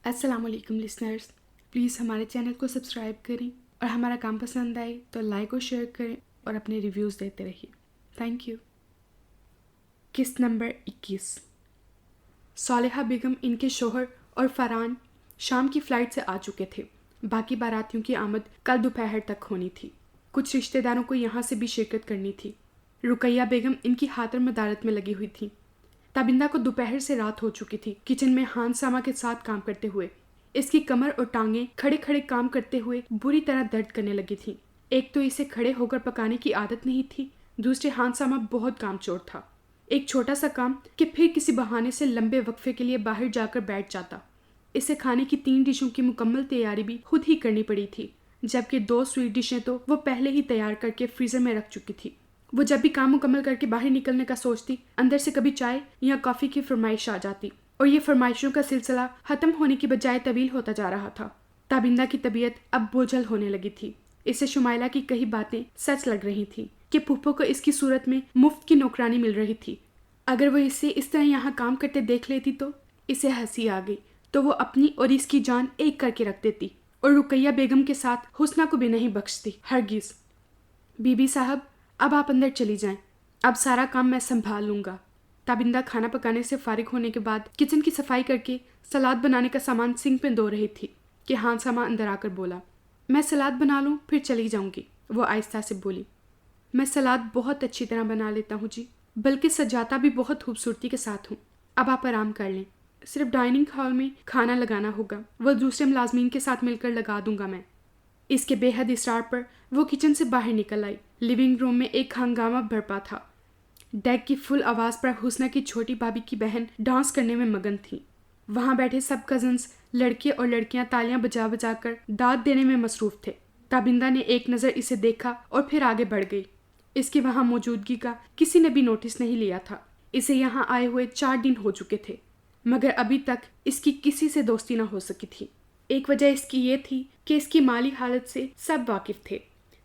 السلام علیکم listeners, please ہمارے چینل کو سبسکرائب کریں اور ہمارا کام پسند آئے تو لائک اور شیئر کریں اور اپنے ریویوز دیتے رہیے. Thank you. قسط نمبر 21. صالحہ بیگم، ان کے شوہر اور فرحان شام کی فلائٹ سے آ چکے تھے. باقی باراتیوں کی آمد کل دوپہر تک ہونی تھی. کچھ رشتہ داروں کو یہاں سے بھی شرکت کرنی تھی. رقیہ بیگم ان کی خاطر مدارت میں لگی ہوئی تھی. تابندہ کو دوپہر سے رات ہو چکی تھی کچن میں ہان ساما کے ساتھ کام کرتے ہوئے. اس کی کمر اور ٹانگیں کھڑے کھڑے کام کرتے ہوئے بری طرح درد کرنے لگی تھیں. ایک تو اسے کھڑے ہو کر پکانے کی عادت نہیں تھی، دوسرے ہان ساما بہت کام چور تھا. ایک چھوٹا سا کام کہ پھر کسی بہانے سے لمبے وقفے کے لیے باہر جا کر بیٹھ جاتا. اسے کھانے کی 3 ڈشوں کی مکمل تیاری بھی خود ہی کرنی پڑی تھی، جبکہ 2 سویٹ ڈشیں تو وہ پہلے ہی تیار کر کے فریزر میں رکھ چکی تھی. وہ جب بھی کام مکمل کر کے باہر نکلنے کا سوچتی، اندر سے کبھی چائے یا کافی کی فرمائش آ جاتی اور یہ فرمائشوں کا سلسلہ ختم ہونے کی بجائے طویل ہوتا جا رہا تھا. تابندہ کی طبیعت اب بوجھل ہونے لگی تھی. اسے شمائلہ کی کئی باتیں سچ لگ رہی تھیں کہ پھپھو کو اس کی صورت میں مفت کی نوکرانی مل رہی تھی. اگر وہ اسے اس طرح یہاں کام کرتے دیکھ لیتی تو اسے ہنسی آ گئی تو وہ اپنی اور اس کی جان ایک کر کے رکھ دیتی اور رقیہ بیگم کے ساتھ حسنہ کو بھی نہیں بخشتی، ہرگز. بی بی صاحب، اب آپ اندر چلی جائیں، اب سارا کام میں سنبھال لوں گا. تابندہ کھانا پکانے سے فارغ ہونے کے بعد کچن کی صفائی کر کے سلاد بنانے کا سامان سنک میں دھو رہی تھی کہ ہان ساما اندر آ کر بولا، میں سلاد بنا لوں پھر چلی جاؤں گی. وہ آہستہ سے بولی، میں سلاد بہت اچھی طرح بنا لیتا ہوں جی، بلکہ سجاتا بھی بہت خوبصورتی کے ساتھ ہوں. اب آپ آرام کر لیں، صرف ڈائننگ ہال میں کھانا لگانا ہوگا، وہ دوسرے ملازمین کے ساتھ مل کر لگا دوں گا میں. اس کے بے حد اصرار پر وہ کچن سے باہر نکل آئی. لیونگ روم میں ایک ہنگامہ برپا تھا. ڈیک کی فل آواز پر حسنہ کی چھوٹی بھابھی کی بہن ڈانس کرنے میں مگن تھی. وہاں بیٹھے سب کزنز، لڑکے اور لڑکیاں تالیاں بجا بجا کر داد دینے میں مصروف تھے. تابندہ نے ایک نظر اسے دیکھا اور پھر آگے بڑھ گئی. اس کی وہاں موجودگی کا کسی نے بھی نوٹس نہیں لیا تھا. اسے یہاں آئے ہوئے 4 دن ہو چکے تھے، مگر ابھی تک اس کی کسی سے دوستی نہ ہو سکی تھی. ایک وجہ اس کی یہ تھی کہ اس کی مالی حالت سے سب واقف تھے.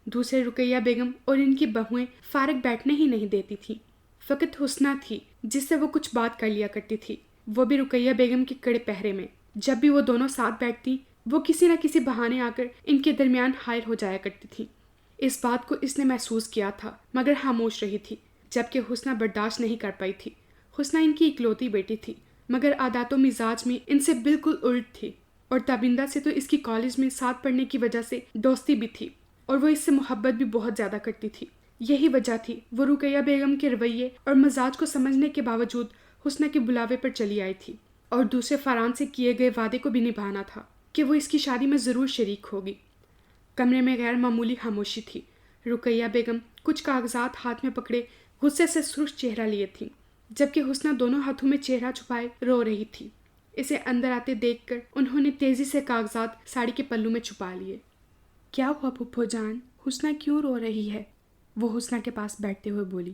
دوسرے رقیہ بیگم اور ان کی بہویں فارغ بیٹھنے ہی نہیں دیتی تھیں. فقط حسنہ تھی جس سے وہ کچھ بات کر لیا کرتی تھی، وہ بھی رقیہ بیگم کے کڑے پہرے میں. جب بھی وہ دونوں ساتھ بیٹھتی وہ کسی نہ کسی بہانے آ کر ان کے درمیان حائل ہو جایا کرتی تھی. اس بات کو اس نے محسوس کیا تھا مگر خاموش رہی تھی، جبکہ حسنہ برداشت نہیں کر پائی تھی. حسنہ ان کی اکلوتی بیٹی تھی مگر عادات و مزاج میں ان سے بالکل الٹ تھی، اور تابندہ سے تو اس کی کالج میں ساتھ پڑھنے کی وجہ سے دوستی بھی تھی اور وہ اس سے محبت بھی بہت زیادہ کرتی تھی. یہی وجہ تھی وہ رقیہ بیگم کے رویے اور مزاج کو سمجھنے کے باوجود حسنہ کے بلاوے پر چلی آئی تھی اور دوسرے فرحان سے کیے گئے وعدے کو بھی نبھانا تھا کہ وہ اس کی شادی میں ضرور شریک ہوگی. کمرے میں غیر معمولی خاموشی تھی. رقیہ بیگم کچھ کاغذات ہاتھ میں پکڑے غصے سے سرخ چہرہ لیے تھی، جبکہ حسنہ دونوں ہاتھوں میں چہرہ چھپائے رو رہی تھی. اسے اندر آتے دیکھ کر انہوں نے تیزی سے کاغذات ساڑی کے پلو میں چھپا لیے. کیا ہوا پھپھو جان، حسنہ کیوں رو رہی ہے؟ وہ حسنہ کے پاس بیٹھتے ہوئے بولی.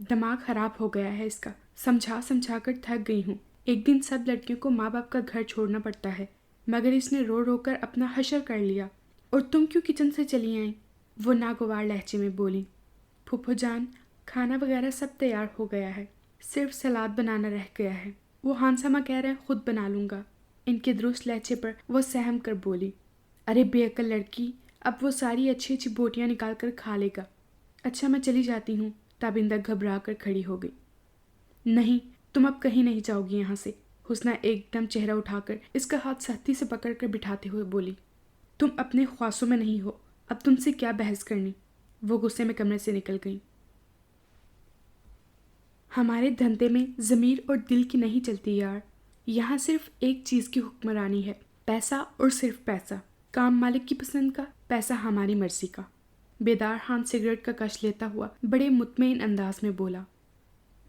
دماغ خراب ہو گیا ہے اس کا، سمجھا سمجھا کر تھک گئی ہوں. ایک دن سب لڑکیوں کو ماں باپ کا گھر چھوڑنا پڑتا ہے، مگر اس نے رو رو کر اپنا حشر کر لیا. اور تم کیوں کچن سے چلی آئیں؟ وہ ناگوار لہجے میں بولی. پھپھو جان، کھانا وغیرہ سب تیار ہو گیا ہے، صرف سلاد بنانا رہ گیا ہے. وہ ہانسامہ کہہ رہے خود بنا لوں گا. ان کے درست لہجے پر وہ سہم کر بولی. ارے بے عقل لڑکی، اب وہ ساری اچھی اچھی بوٹیاں نکال کر کھا لے گا. اچھا میں چلی جاتی ہوں. تابندہ گھبرا کر کھڑی ہو گئی. نہیں، تم اب کہیں نہیں جاؤ گی یہاں سے. حسنہ ایک دم چہرہ اٹھا کر اس کا ہاتھ سختی سے پکڑ کر بٹھاتے ہوئے بولی. تم اپنے خواصوں میں نہیں ہو، اب تم سے کیا بحث کرنی. وہ غصے میں کمرے سے نکل گئی. ہمارے دھندے میں ضمیر اور دل کی نہیں چلتی یار. یہاں صرف ایک چیز کی حکمرانی ہے، پیسہ اور صرف پیسہ. کام مالک کی پسند کا، پیسہ ہماری مرضی کا. بیدار خان سگریٹ کا کش لیتا ہوا بڑے مطمئن انداز میں بولا.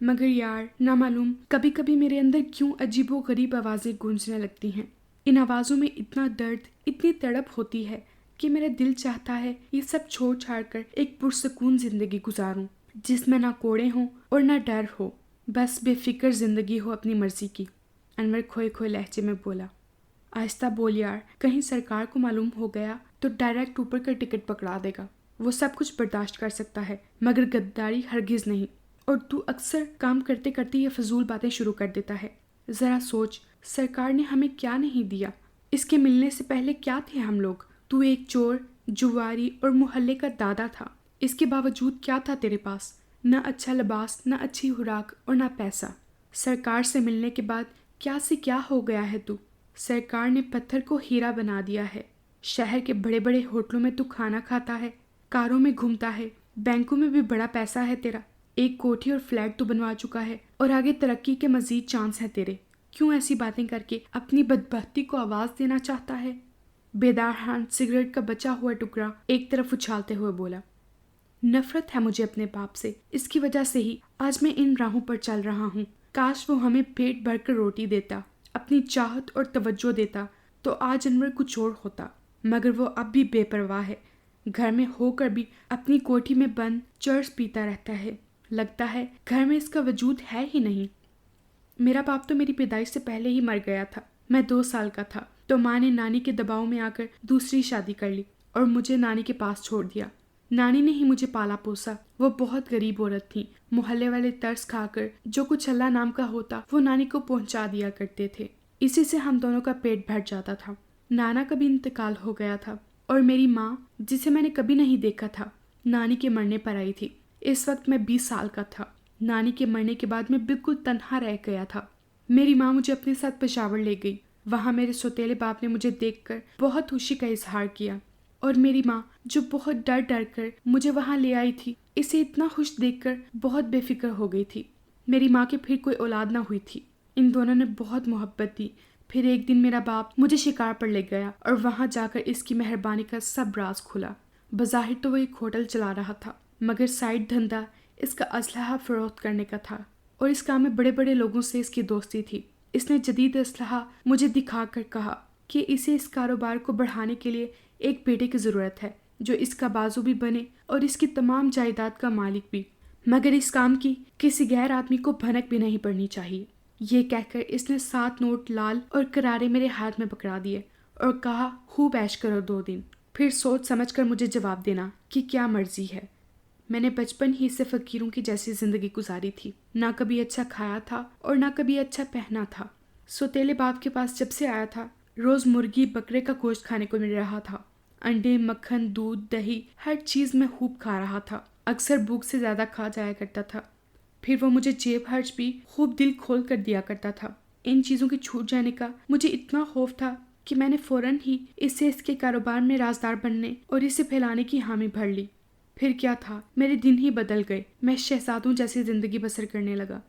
مگر یار نامعلوم کبھی کبھی میرے اندر کیوں عجیب و غریب آوازیں گونجنے لگتی ہیں. ان آوازوں میں اتنا درد، اتنی تڑپ ہوتی ہے کہ میرا دل چاہتا ہے یہ سب چھوڑ چھاڑ کر ایک پرسکون زندگی گزاروں جس میں نہ کوڑے ہوں اور نہ ڈر ہو، بس بے فکر زندگی ہو اپنی مرضی کی. انور کھوئے کھوئے لہجے میں بولا. آہستہ بول یار، کہیں سرکار کو معلوم ہو گیا تو ڈائریکٹ اوپر کا ٹکٹ پکڑا دے گا. وہ سب کچھ برداشت کر سکتا ہے مگر غداری ہرگز نہیں. اور تو اکثر کام کرتے کرتے یہ فضول باتیں شروع کر دیتا ہے. ذرا سوچ، سرکار نے ہمیں کیا نہیں دیا؟ اس کے ملنے سے پہلے کیا تھے ہم لوگ؟ تو ایک چور، جواری اور محلے کا دادا تھا۔ اس کے باوجود کیا تھا تیرے پاس؟ نہ اچھا لباس، نہ اچھی خوراک اور نہ پیسہ۔ سرکار سے ملنے کے بعد کیا سے کیا ہو گیا ہے تو؟ سرکار نے پتھر کو ہیرا بنا دیا ہے۔ شہر کے بڑے بڑے ہوٹلوں میں تو کھانا کھاتا ہے، کاروں میں گھومتا ہے، بینکوں میں بھی بڑا پیسہ ہے تیرا، ایک کوٹھی اور فلیٹ تو بنوا چکا ہے، اور آگے ترقی کے مزید چانس ہیں تیرے۔ کیوں ایسی باتیں کر کے اپنی بدبختی کو آواز دینا چاہتا ہے؟ بیدار خان سگریٹ کا بچا ہوا ٹکڑا ایک طرف اچھالتے ہوئے بولا۔ نفرت ہے مجھے اپنے باپ سے، اس کی وجہ سے ہی آج میں ان راہوں پر چل رہا ہوں۔ کاش وہ ہمیں پیٹ بھر کر روٹی دیتا، اپنی چاہت اور توجہ دیتا، تو آج انور کچھ اور ہوتا، مگر وہ اب بھی بے پرواہ ہے۔ گھر میں ہو کر بھی اپنی کوٹھی میں بند چرس پیتا رہتا ہے۔ لگتا ہے گھر میں اس کا وجود ہے ہی نہیں۔ میرا باپ تو میری پیدائش سے پہلے ہی مر گیا تھا۔ میں 2 سال کا تھا تو ماں نے نانی کے دباؤ میں آ کر دوسری شادی کر لی اور مجھے نانی کے پاس چھوڑ دیا۔ نانی نے ہی مجھے پالا پوسا۔ وہ بہت غریب عورت تھی۔ محلے والے ترس کھا کر جو کچھ اللہ نام کا ہوتا وہ نانی کو پہنچا دیا کرتے تھے۔ اسی سے ہم دونوں کا پیٹ بھر جاتا تھا۔ نانا کا بھی انتقال ہو گیا تھا اور میری ماں، جسے میں نے کبھی نہیں دیکھا تھا، نانی کے مرنے پر آئی تھی۔ اس وقت میں 20 سال کا تھا۔ نانی کے مرنے کے بعد میں بالکل تنہا رہ گیا تھا۔ میری ماں مجھے اپنے ساتھ پشاور لے گئی۔ وہاں میرے سوتیلے باپ نے مجھے دیکھ کر بہت خوشی کا اظہار کیا، اور میری ماں جو بہت ڈر ڈر کر مجھے وہاں لے آئی تھی، اسے اتنا خوش دیکھ کر بہت بے فکر ہو گئی تھی۔ میری ماں کے پھر کوئی اولاد نہ ہوئی تھی۔ ان دونوں نے بہت محبت دی۔ پھر ایک دن میرا باپ مجھے شکار پر لے گیا اور وہاں جا کر اس کی مہربانی کا سب راز کھلا۔ بظاہر تو وہ ایک ہوٹل چلا رہا تھا، مگر سائیڈ دھندا اس کا اسلحہ فروخت کرنے کا تھا، اور اس کام میں بڑے بڑے لوگوں سے اس کی دوستی تھی۔ اس نے جدید اسلحہ مجھے دکھا کر کہا کہ اسے اس کاروبار کو بڑھانے کے لیے ایک بیٹے کی ضرورت ہے جو اس کا بازو بھی بنے اور اس کی تمام جائیداد کا مالک بھی، مگر اس کام کی کسی غیر آدمی کو بھنک بھی نہیں پڑنی چاہیے۔ یہ کہہ کر اس نے 7 نوٹ لال اور کرارے میرے ہاتھ میں پکڑا دیے اور کہا، خوب عیش کرو 2 دن، پھر سوچ سمجھ کر مجھے جواب دینا کہ کیا مرضی ہے۔ میں نے بچپن ہی سے فقیروں کی جیسی زندگی گزاری تھی، نہ کبھی اچھا کھایا تھا اور نہ کبھی اچھا پہنا تھا۔ سوتیلے باپ کے پاس جب سے آیا تھا، روز مرغی بکرے کا گوشت کھانے کو مل رہا تھا، انڈے، مکھن، دودھ، دہی، ہر چیز میں خوب کھا رہا تھا، اکثر بھوک سے زیادہ کھا جایا کرتا تھا۔ پھر وہ مجھے جیب خرچ بھی خوب دل کھول کر دیا کرتا تھا۔ ان چیزوں کے چھوٹ جانے کا مجھے اتنا خوف تھا کہ میں نے فوراً ہی اسے اس کے کاروبار میں رازدار بننے اور اسے پھیلانے کی حامی بھر لی۔ پھر کیا تھا، میرے دن ہی بدل گئے۔ میں شہزادوں جیسی زندگی بسر کرنے لگا۔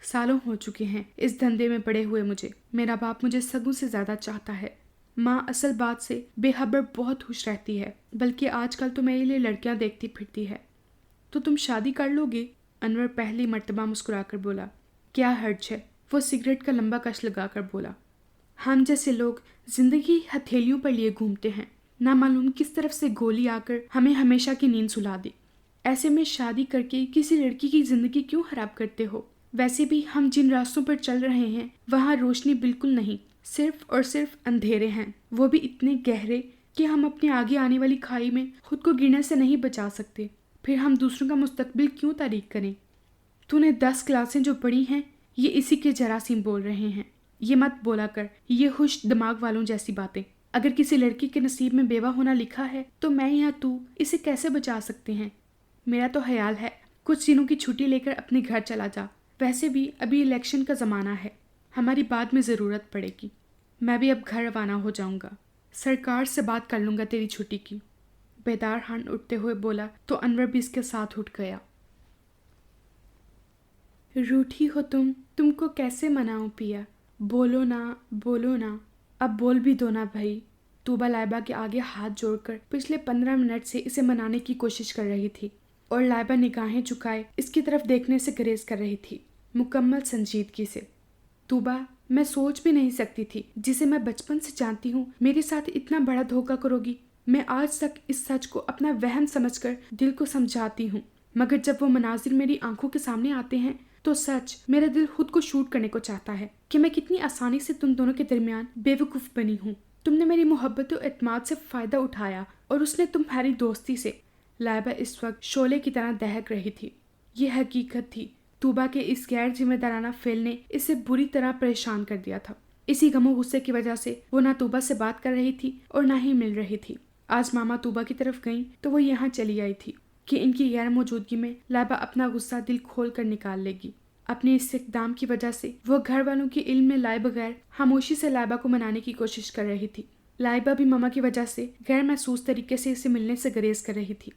سالوں ہو چکے ہیں اس دھندے میں پڑے ہوئے مجھے۔ میرا باپ مجھے سگوں سے زیادہ چاہتا ہے۔ ماں اصل بات سے بے خبر بہت خوش رہتی ہے، بلکہ آج کل تو میرے لیے لڑکیاں دیکھتی پھرتی ہے۔ تو تم شادی کر لو گے؟ انور پہلی مرتبہ مسکرا کر بولا۔ کیا حرج ہے؟ وہ سگریٹ کا لمبا کش لگا کر بولا۔ ہم جیسے لوگ زندگی ہتھیلیوں پر لیے گھومتے ہیں، نہ معلوم کس طرف سے گولی آ کر ہمیں ہمیشہ کی نیند سلا دی۔ ایسے میں شادی کر کے کسی لڑکی کی زندگی کیوں خراب کرتے ہو؟ ویسے بھی ہم جن راستوں پر چل رہے ہیں وہاں روشنی بالکل نہیں، صرف اور صرف اندھیرے ہیں، وہ بھی اتنے گہرے کہ ہم اپنے آگے آنے والی کھائی میں خود کو گرنے سے نہیں بچا سکتے۔ پھر ہم دوسروں کا مستقبل کیوں تاریک کریں؟ تو نے 10 کلاسیں جو پڑھی ہیں یہ اسی کے جراثیم بول رہے ہیں۔ یہ مت بولا کر یہ خوش دماغ والوں جیسی باتیں۔ اگر کسی لڑکی کے نصیب میں بیوہ ہونا لکھا ہے تو میں یا تو اسے کیسے بچا سکتے ہیں؟ میرا تو خیال ہے کچھ دنوں کی چھٹی لے کر اپنے گھر چلا جا۔ ویسے بھی ابھی الیکشن کا زمانہ ہے، ہماری بعد میں ضرورت پڑے گی۔ میں بھی اب گھر روانہ ہو جاؤں گا، سرکار سے بات کر لوں گا تیری چھٹی کی۔ بیدار خان اٹھتے ہوئے بولا تو انور بھی اس کے ساتھ اٹھ گیا۔ روٹھی ہو تم کو کیسے مناؤں پیا؟ بولو نا بولو نا، اب بول بھی دو نا بھائی۔ طوبا لائبہ کے آگے ہاتھ جوڑ کر پچھلے 15 منٹ سے اسے منانے کی کوشش کر رہی تھی، اور لائبہ نگاہیں جھکائے اس کی طرف دیکھنے سے گریز کر رہی تھی، مکمل سنجیدگی سے۔ طوبا، میں سوچ بھی نہیں سکتی تھی، جسے میں بچپن سے جانتی ہوں میرے ساتھ اتنا بڑا دھوکہ کرو گی۔ میں آج تک اس سچ کو اپنا وہم سمجھ کر دل کو سمجھاتی ہوں، مگر جب وہ مناظر میری آنکھوں کے سامنے آتے ہیں تو سچ میرا دل خود کو شوٹ کرنے کو چاہتا ہے کہ میں کتنی آسانی سے تم دونوں کے درمیان بے وقوف بنی ہوں۔ تم نے میری محبت و اعتماد سے فائدہ اٹھایا اور اس نے تمہاری دوستی سے۔ لائبہ اس وقت شعلے کی طرح دہک رہی تھی۔ یہ حقیقت تھی، طوبا کے اس غیر ذمہ دارانہ فعل نے اسے بری طرح پریشان کر دیا تھا۔ اسی غم و غصے کی وجہ سے وہ نہ طوبہ سے بات کر رہی تھی اور نہ ہی مل رہی تھی۔ آج ماما طوبہ کی طرف گئیں تو وہ یہاں چلی آئی تھی کہ ان کی غیر موجودگی میں لائبہ اپنا غصہ دل کھول کر نکال لے گی۔ اپنے اس اقدام کی وجہ سے وہ گھر والوں کے علم میں لائے بغیر خاموشی سے لائبہ کو منانے کی کوشش کر رہی تھی۔ لائبہ بھی ماما کی وجہ سے غیر محسوس طریقے سے اسے ملنے سے گریز کر رہی تھی۔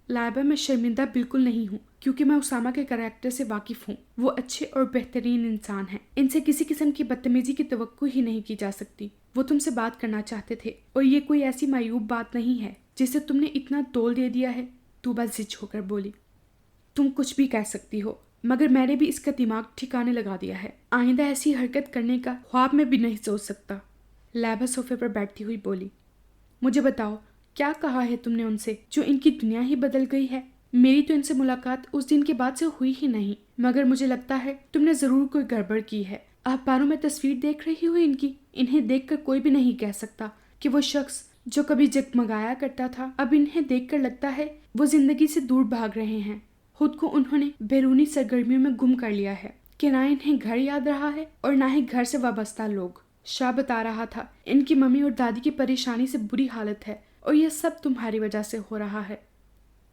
لائبہ میں شرمندہ بالکل نہیں ہوں کیونکہ میں اسامہ کے کریکٹر سے واقف ہوں۔ وہ اچھے اور بہترین انسان ہیں، ان سے کسی قسم کی بدتمیزی کی توقع ہی نہیں کی جا سکتی۔ وہ تم سے بات کرنا چاہتے تھے اور یہ کوئی ایسی معیوب بات نہیں ہے جسے تم نے اتنا تول دے دیا ہے۔ طوبہ زج ہو کر بولی، تم کچھ بھی کہہ سکتی ہو مگر میں نے بھی اس کا دماغ ٹھکانے لگا دیا ہے۔ آئندہ ایسی حرکت کرنے کا خواب میں بھی نہیں سوچ سکتا۔ لائبہ صوفے پر بیٹھتی ہوئی بولی، مجھے بتاؤ کیا کہا ہے تم نے ان سے جو ان کی دنیا ہی بدل گئی ہے؟ میری تو ان سے ملاقات اس دن کے بعد سے ہوئی ہی نہیں، مگر مجھے لگتا ہے تم نے ضرور کوئی گڑبڑ کی ہے۔ اخباروں میں تصویر دیکھ رہی ہو ان کی، انہیں دیکھ کر کوئی بھی نہیں کہہ سکتا کہ وہ شخص جو کبھی جگمگایا کرتا تھا اب انہیں دیکھ کر لگتا ہے وہ زندگی سے دور بھاگ رہے ہیں۔ خود کو انہوں نے بیرونی سرگرمیوں میں گم کر لیا ہے کہ نہ انہیں گھر یاد رہا ہے اور نہ ہی گھر سے وابستہ لوگ۔ شاہ بتا رہا تھا ان کی ممی اور دادی کی پریشانی سے بری حالت ہے اور یہ سب تمہاری وجہ سے ہو رہا ہے۔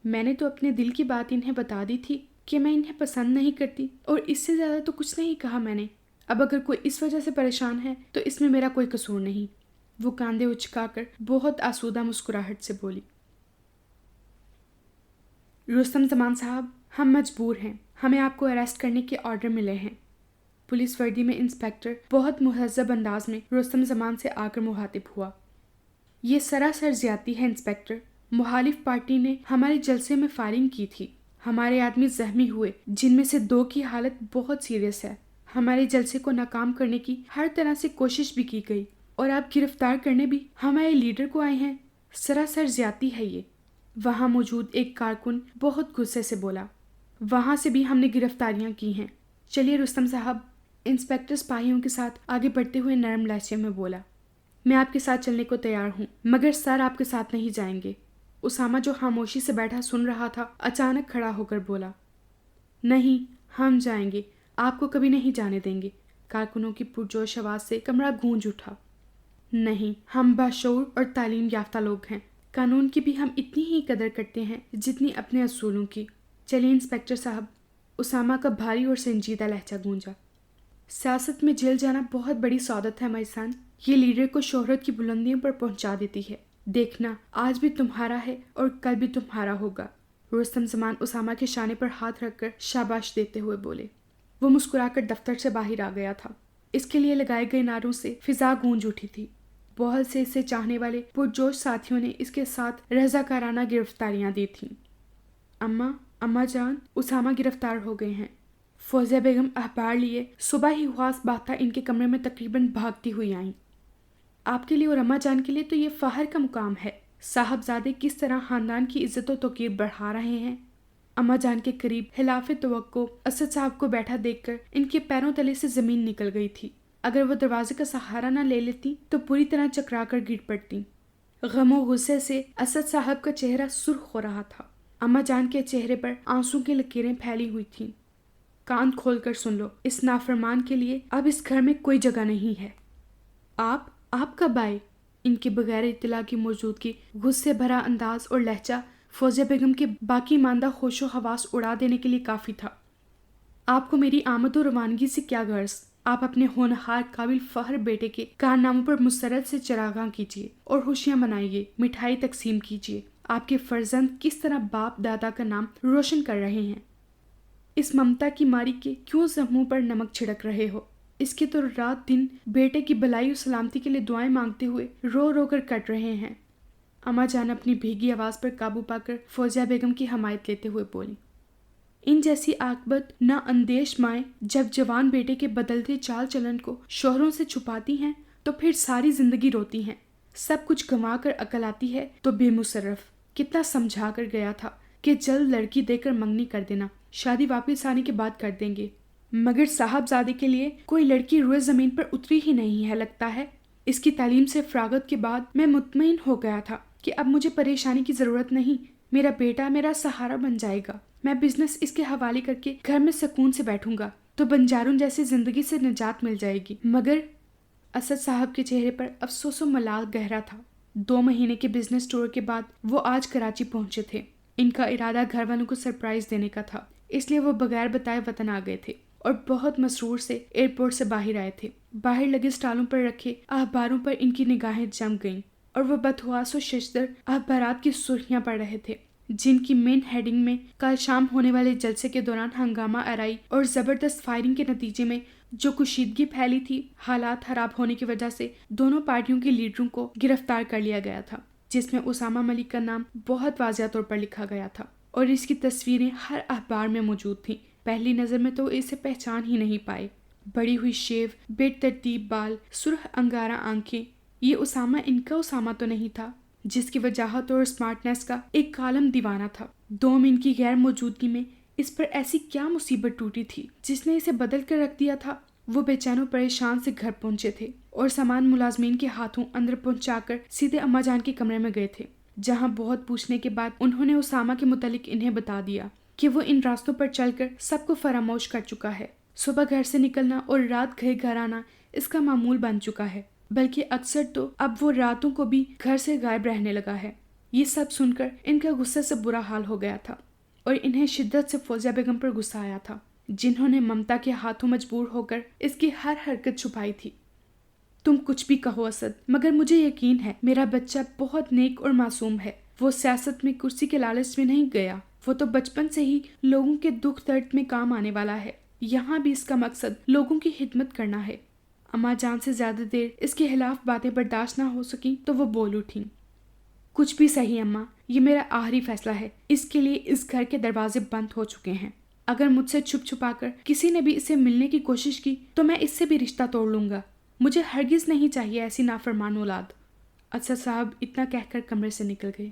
میں نے تو اپنے دل کی بات انہیں بتا دی تھی کہ میں انہیں پسند نہیں کرتی اور اس سے زیادہ تو کچھ نہیں کہا میں نے۔ اب اگر کوئی اس وجہ سے پریشان ہے تو اس میں میرا کوئی قصور نہیں۔ وہ کاندھے اچکا کر بہت آسودہ مسکراہٹ سے بولی۔ رستم زمان صاحب، ہم مجبور ہیں، ہمیں آپ کو اریسٹ کرنے کے آرڈر ملے ہیں۔ پولیس وردی میں انسپیکٹر بہت مہذب انداز میں رستم زمان سے آ کر مخاطب ہوا۔ یہ سراسر زیادتی ہے انسپیکٹر، مخالف پارٹی نے ہمارے جلسے میں فائرنگ کی تھی، ہمارے آدمی زخمی ہوئے جن میں سے 2 کی حالت بہت سیریس ہے۔ ہمارے جلسے کو ناکام کرنے کی ہر طرح سے کوشش بھی کی گئی اور آپ گرفتار کرنے بھی ہمارے لیڈر کو آئے ہیں۔ سراسر زیادتی ہے یہ۔ وہاں موجود ایک کارکن بہت غصے سے بولا، وہاں سے بھی ہم نے گرفتاریاں کی ہیں۔ چلیے رستم صاحب، انسپیکٹر سپاہیوں کے ساتھ آگے بڑھتے ہوئے نرم لہجے میں بولا، میں آپ کے ساتھ چلنے کو تیار ہوں مگر سر آپ کے ساتھ نہیں جائیں گے۔ اسامہ جو خاموشی سے بیٹھا سن رہا تھا اچانک کھڑا ہو کر بولا، نہیں، ہم جائیں گے، آپ کو کبھی نہیں جانے دیں گے۔ کارکنوں کی پرجوش آواز سے کمرہ گونج اٹھا۔ نہیں، ہم باشعور اور تعلیم یافتہ لوگ ہیں، قانون کی بھی ہم اتنی ہی قدر کرتے ہیں جتنی اپنے اصولوں کی۔ چلیے انسپیکٹر صاحب، اسامہ کا بھاری اور سنجیدہ لہجہ گونجا۔ سیاست میں جیل جانا بہت بڑی سعادت ہے میسان، یہ لیڈر کو شہرت کی بلندیوں پر پہنچا دیتی ہے۔ دیکھنا آج بھی تمہارا ہے اور کل بھی تمہارا ہوگا۔ رستم زمان اسامہ کے شانے پر ہاتھ رکھ کر شاباش دیتے ہوئے بولے۔ وہ مسکرا کر دفتر سے باہر آ گیا تھا۔ اس کے لیے لگائے گئے نعروں سے فضا گونج اٹھی تھی۔ بہت سے اسے چاہنے والے پرجوش ساتھیوں نے اس کے ساتھ رضاکارانہ گرفتاریاں دی تھیں۔ اماں جان، اسامہ گرفتار ہو گئے ہیں۔ فوزیہ بیگم اخبار لیے صبح ہی خواص باختہ ان کے کمرے میں تقریباً بھاگتی ہوئی آئیں۔ آپ کے لیے اور اماں جان کے لیے تو یہ فخر کا مقام ہے، صاحبزادے کس طرح خاندان کی عزت و توقیر بڑھا رہے ہیں۔ اماں جان کے قریب خلاف توقع اسد صاحب کو بیٹھا دیکھ کر ان کے پیروں تلے سے زمین نکل گئی تھی۔ اگر وہ دروازے کا سہارا نہ لے لیتی تو پوری طرح چکرا کر گر پڑتی۔ غم و غصے سے اسد صاحب کا چہرہ سرخ ہو رہا تھا۔ اماں جان کے چہرے پر آنسوں کی لکیریں پھیلی ہوئی تھیں۔ کان کھول کر سن لو، اس نافرمان کے لیے اب اس گھر میں کوئی جگہ نہیں ہے۔ آپ کب آئے؟ ان کے بغیر اطلاع کی موجودگی، غصے بھرا انداز اور لہجہ فوزیہ بیگم کے باقی ماندہ ہوش و حواس اڑا دینے کے لیے کافی تھا۔ آپ کو میری آمد و روانگی سے کیا غرض؟ آپ اپنے ہونہار قابل فخر بیٹے کے کارناموں پر مسرت سے چراغاں کیجیے اور خوشیاں منائیے، مٹھائی تقسیم کیجیے۔ آپ کے فرزند کس طرح باپ دادا کا نام روشن کر رہے ہیں۔ اس ممتا کی ماری کے کیوں زخموں پر نمک چھڑک رہے ہو؟ اس کے تو رات دن بیٹے کی بھلائی اور سلامتی کے لیے دعائیں مانگتے ہوئے رو رو کر کٹ رہے ہیں۔ اماں جان اپنی بھیگی آواز پر قابو پا کر فوزیہ بیگم کی حمایت لیتے ہوئے بولی، ان جیسی عاقبت نہ اندیش مائیں جب جوان بیٹے کے بدلتے چال چلن کو شوہروں سے چھپاتی ہیں تو پھر ساری زندگی روتی ہیں۔ سب کچھ گنوا کر عقل آتی ہے تو بے مصرف۔ کتنا سمجھا کر گیا تھا کہ جلد لڑکی دے کر منگنی کر دینا، شادی واپس آنے کے بعد کر دیں گے، مگر صاحبزادے کے لیے کوئی لڑکی روئے زمین پر اتری ہی نہیں ہے لگتا ہے۔ اس کی تعلیم سے فراغت کے بعد میں مطمئن ہو گیا تھا کہ اب مجھے پریشانی کی ضرورت نہیں، میرا بیٹا میرا سہارا بن جائے گا، میں بزنس اس کے حوالے کر کے گھر میں سکون سے بیٹھوں گا تو بنجاروں جیسی زندگی سے نجات مل جائے گی۔ مگر اسد صاحب کے چہرے پر افسوس و ملال گہرا تھا۔ 2 مہینے کے بزنس ٹور کے بعد وہ آج کراچی پہنچے تھے۔ ان کا ارادہ گھر والوں کو سرپرائز دینے کا تھا، اس لیے وہ بغیر بتائے وطن آ گئے تھے اور بہت مسرور سے ایئرپورٹ سے باہر آئے تھے۔ باہر لگے سٹالوں پر رکھے اخباروں پر ان کی نگاہیں جم گئیں اور وہ بدحواس و ششدر اخبارات کی سرخیاں پڑھ رہے تھے، جن کی مین ہیڈنگ میں کل شام ہونے والے جلسے کے دوران ہنگامہ آرائی اور زبردست فائرنگ کے نتیجے میں جو کشیدگی پھیلی تھی، حالات خراب ہونے کی وجہ سے دونوں پارٹیوں کے لیڈروں کو گرفتار کر لیا گیا تھا، جس میں اسامہ ملک کا نام بہت واضح طور پر لکھا گیا تھا اور اس کی تصویریں ہر اخبار میں موجود تھیں۔ پہلی نظر میں تو اسے پہچان ہی نہیں پائے۔ بڑی ہوئی شیو، بے ترتیب بال، سرخ انگارہ آنکھیں، یہ اسامہ ان کا اسامہ تو نہیں تھا جس کی وجاہت اور سمارٹنیس کا ایک عالم دیوانہ تھا۔ 2 منٹ کی غیر موجودگی میں اس پر ایسی کیا مصیبت ٹوٹی تھی جس نے اسے بدل کر رکھ دیا تھا؟ وہ بے چین و پریشان سے گھر پہنچے تھے اور سامان ملازمین کے ہاتھوں اندر پہنچا کر سیدھے اماں جان کے کمرے میں گئے تھے، جہاں بہت پوچھنے کے بعد انہوں نے اسامہ کے متعلق انہیں بتا دیا کہ وہ ان راستوں پر چل کر سب کو فراموش کر چکا ہے۔ صبح گھر سے نکلنا اور رات گھر آنا اس کا معمول بن چکا ہے، بلکہ اکثر تو اب وہ راتوں کو بھی گھر سے غائب رہنے لگا ہے۔ یہ سب سن کر ان کا غصے سے برا حال ہو گیا تھا اور انہیں شدت سے فوزیہ بیگم پر غصہ آیا تھا، جنہوں نے ممتا کے ہاتھوں مجبور ہو کر اس کی ہر حرکت چھپائی تھی۔ تم کچھ بھی کہو اسد، مگر مجھے یقین ہے میرا بچہ بہت نیک اور معصوم ہے۔ وہ سیاست میں کرسی کے لالچ میں نہیں گیا، وہ تو بچپن سے ہی لوگوں کے دکھ درد میں کام آنے والا ہے۔ یہاں بھی اس کا مقصد لوگوں کی خدمت کرنا ہے۔ اماں جان سے زیادہ دیر اس کے خلاف باتیں برداشت نہ ہو سکیں تو وہ بول اٹھیں۔ کچھ بھی صحیح اماں، یہ میرا آخری فیصلہ ہے۔ اس کے لیے اس گھر کے دروازے بند ہو چکے ہیں۔ اگر مجھ سے چھپ چھپا کر کسی نے بھی اسے ملنے کی کوشش کی تو میں اس سے بھی رشتہ توڑ لوں گا۔ مجھے ہرگز نہیں چاہیے ایسی نافرمان اولاد۔ اسد صاحب اتنا کہہ کر کمرے سے نکل گئے۔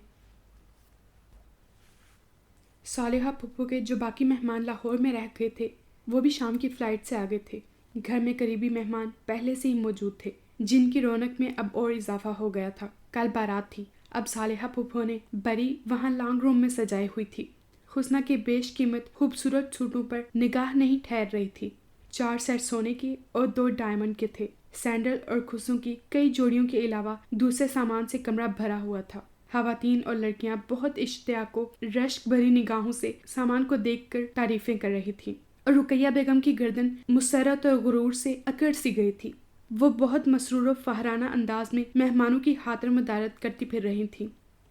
صالحہ پھپھو کے جو باقی مہمان لاہور میں رہ گئے تھے وہ بھی شام کی فلائٹ سے آگے تھے۔ گھر میں قریبی مہمان پہلے سے ہی موجود تھے، جن کی رونق میں اب اور اضافہ ہو گیا تھا۔ کل بارات تھی، اب صالحہ پھپھو نے بری وہاں لانگ روم میں سجائی ہوئی تھی۔ حسنہ کے بیش قیمت خوبصورت سوٹوں پر نگاہ نہیں ٹھہر رہی تھی۔ 4 سیٹ سونے کے اور 2 ڈائمنڈ کے تھے۔ سینڈل اور خسوں کی کئی جوڑیوں کے علاوہ دوسرے سامان سے کمرہ بھرا ہوا تھا۔ خواتین اور لڑکیاں بہت اشتیاق و رشک بھری نگاہوں سے سامان کو دیکھ کر تعریفیں کر رہی تھیں اور رقیہ بیگم کی گردن مسرت اور غرور سے اکڑ سی گئی تھی۔ وہ بہت مسرور و فخرانہ انداز میں مہمانوں کی خاطر مدارت کرتی پھر رہی تھیں۔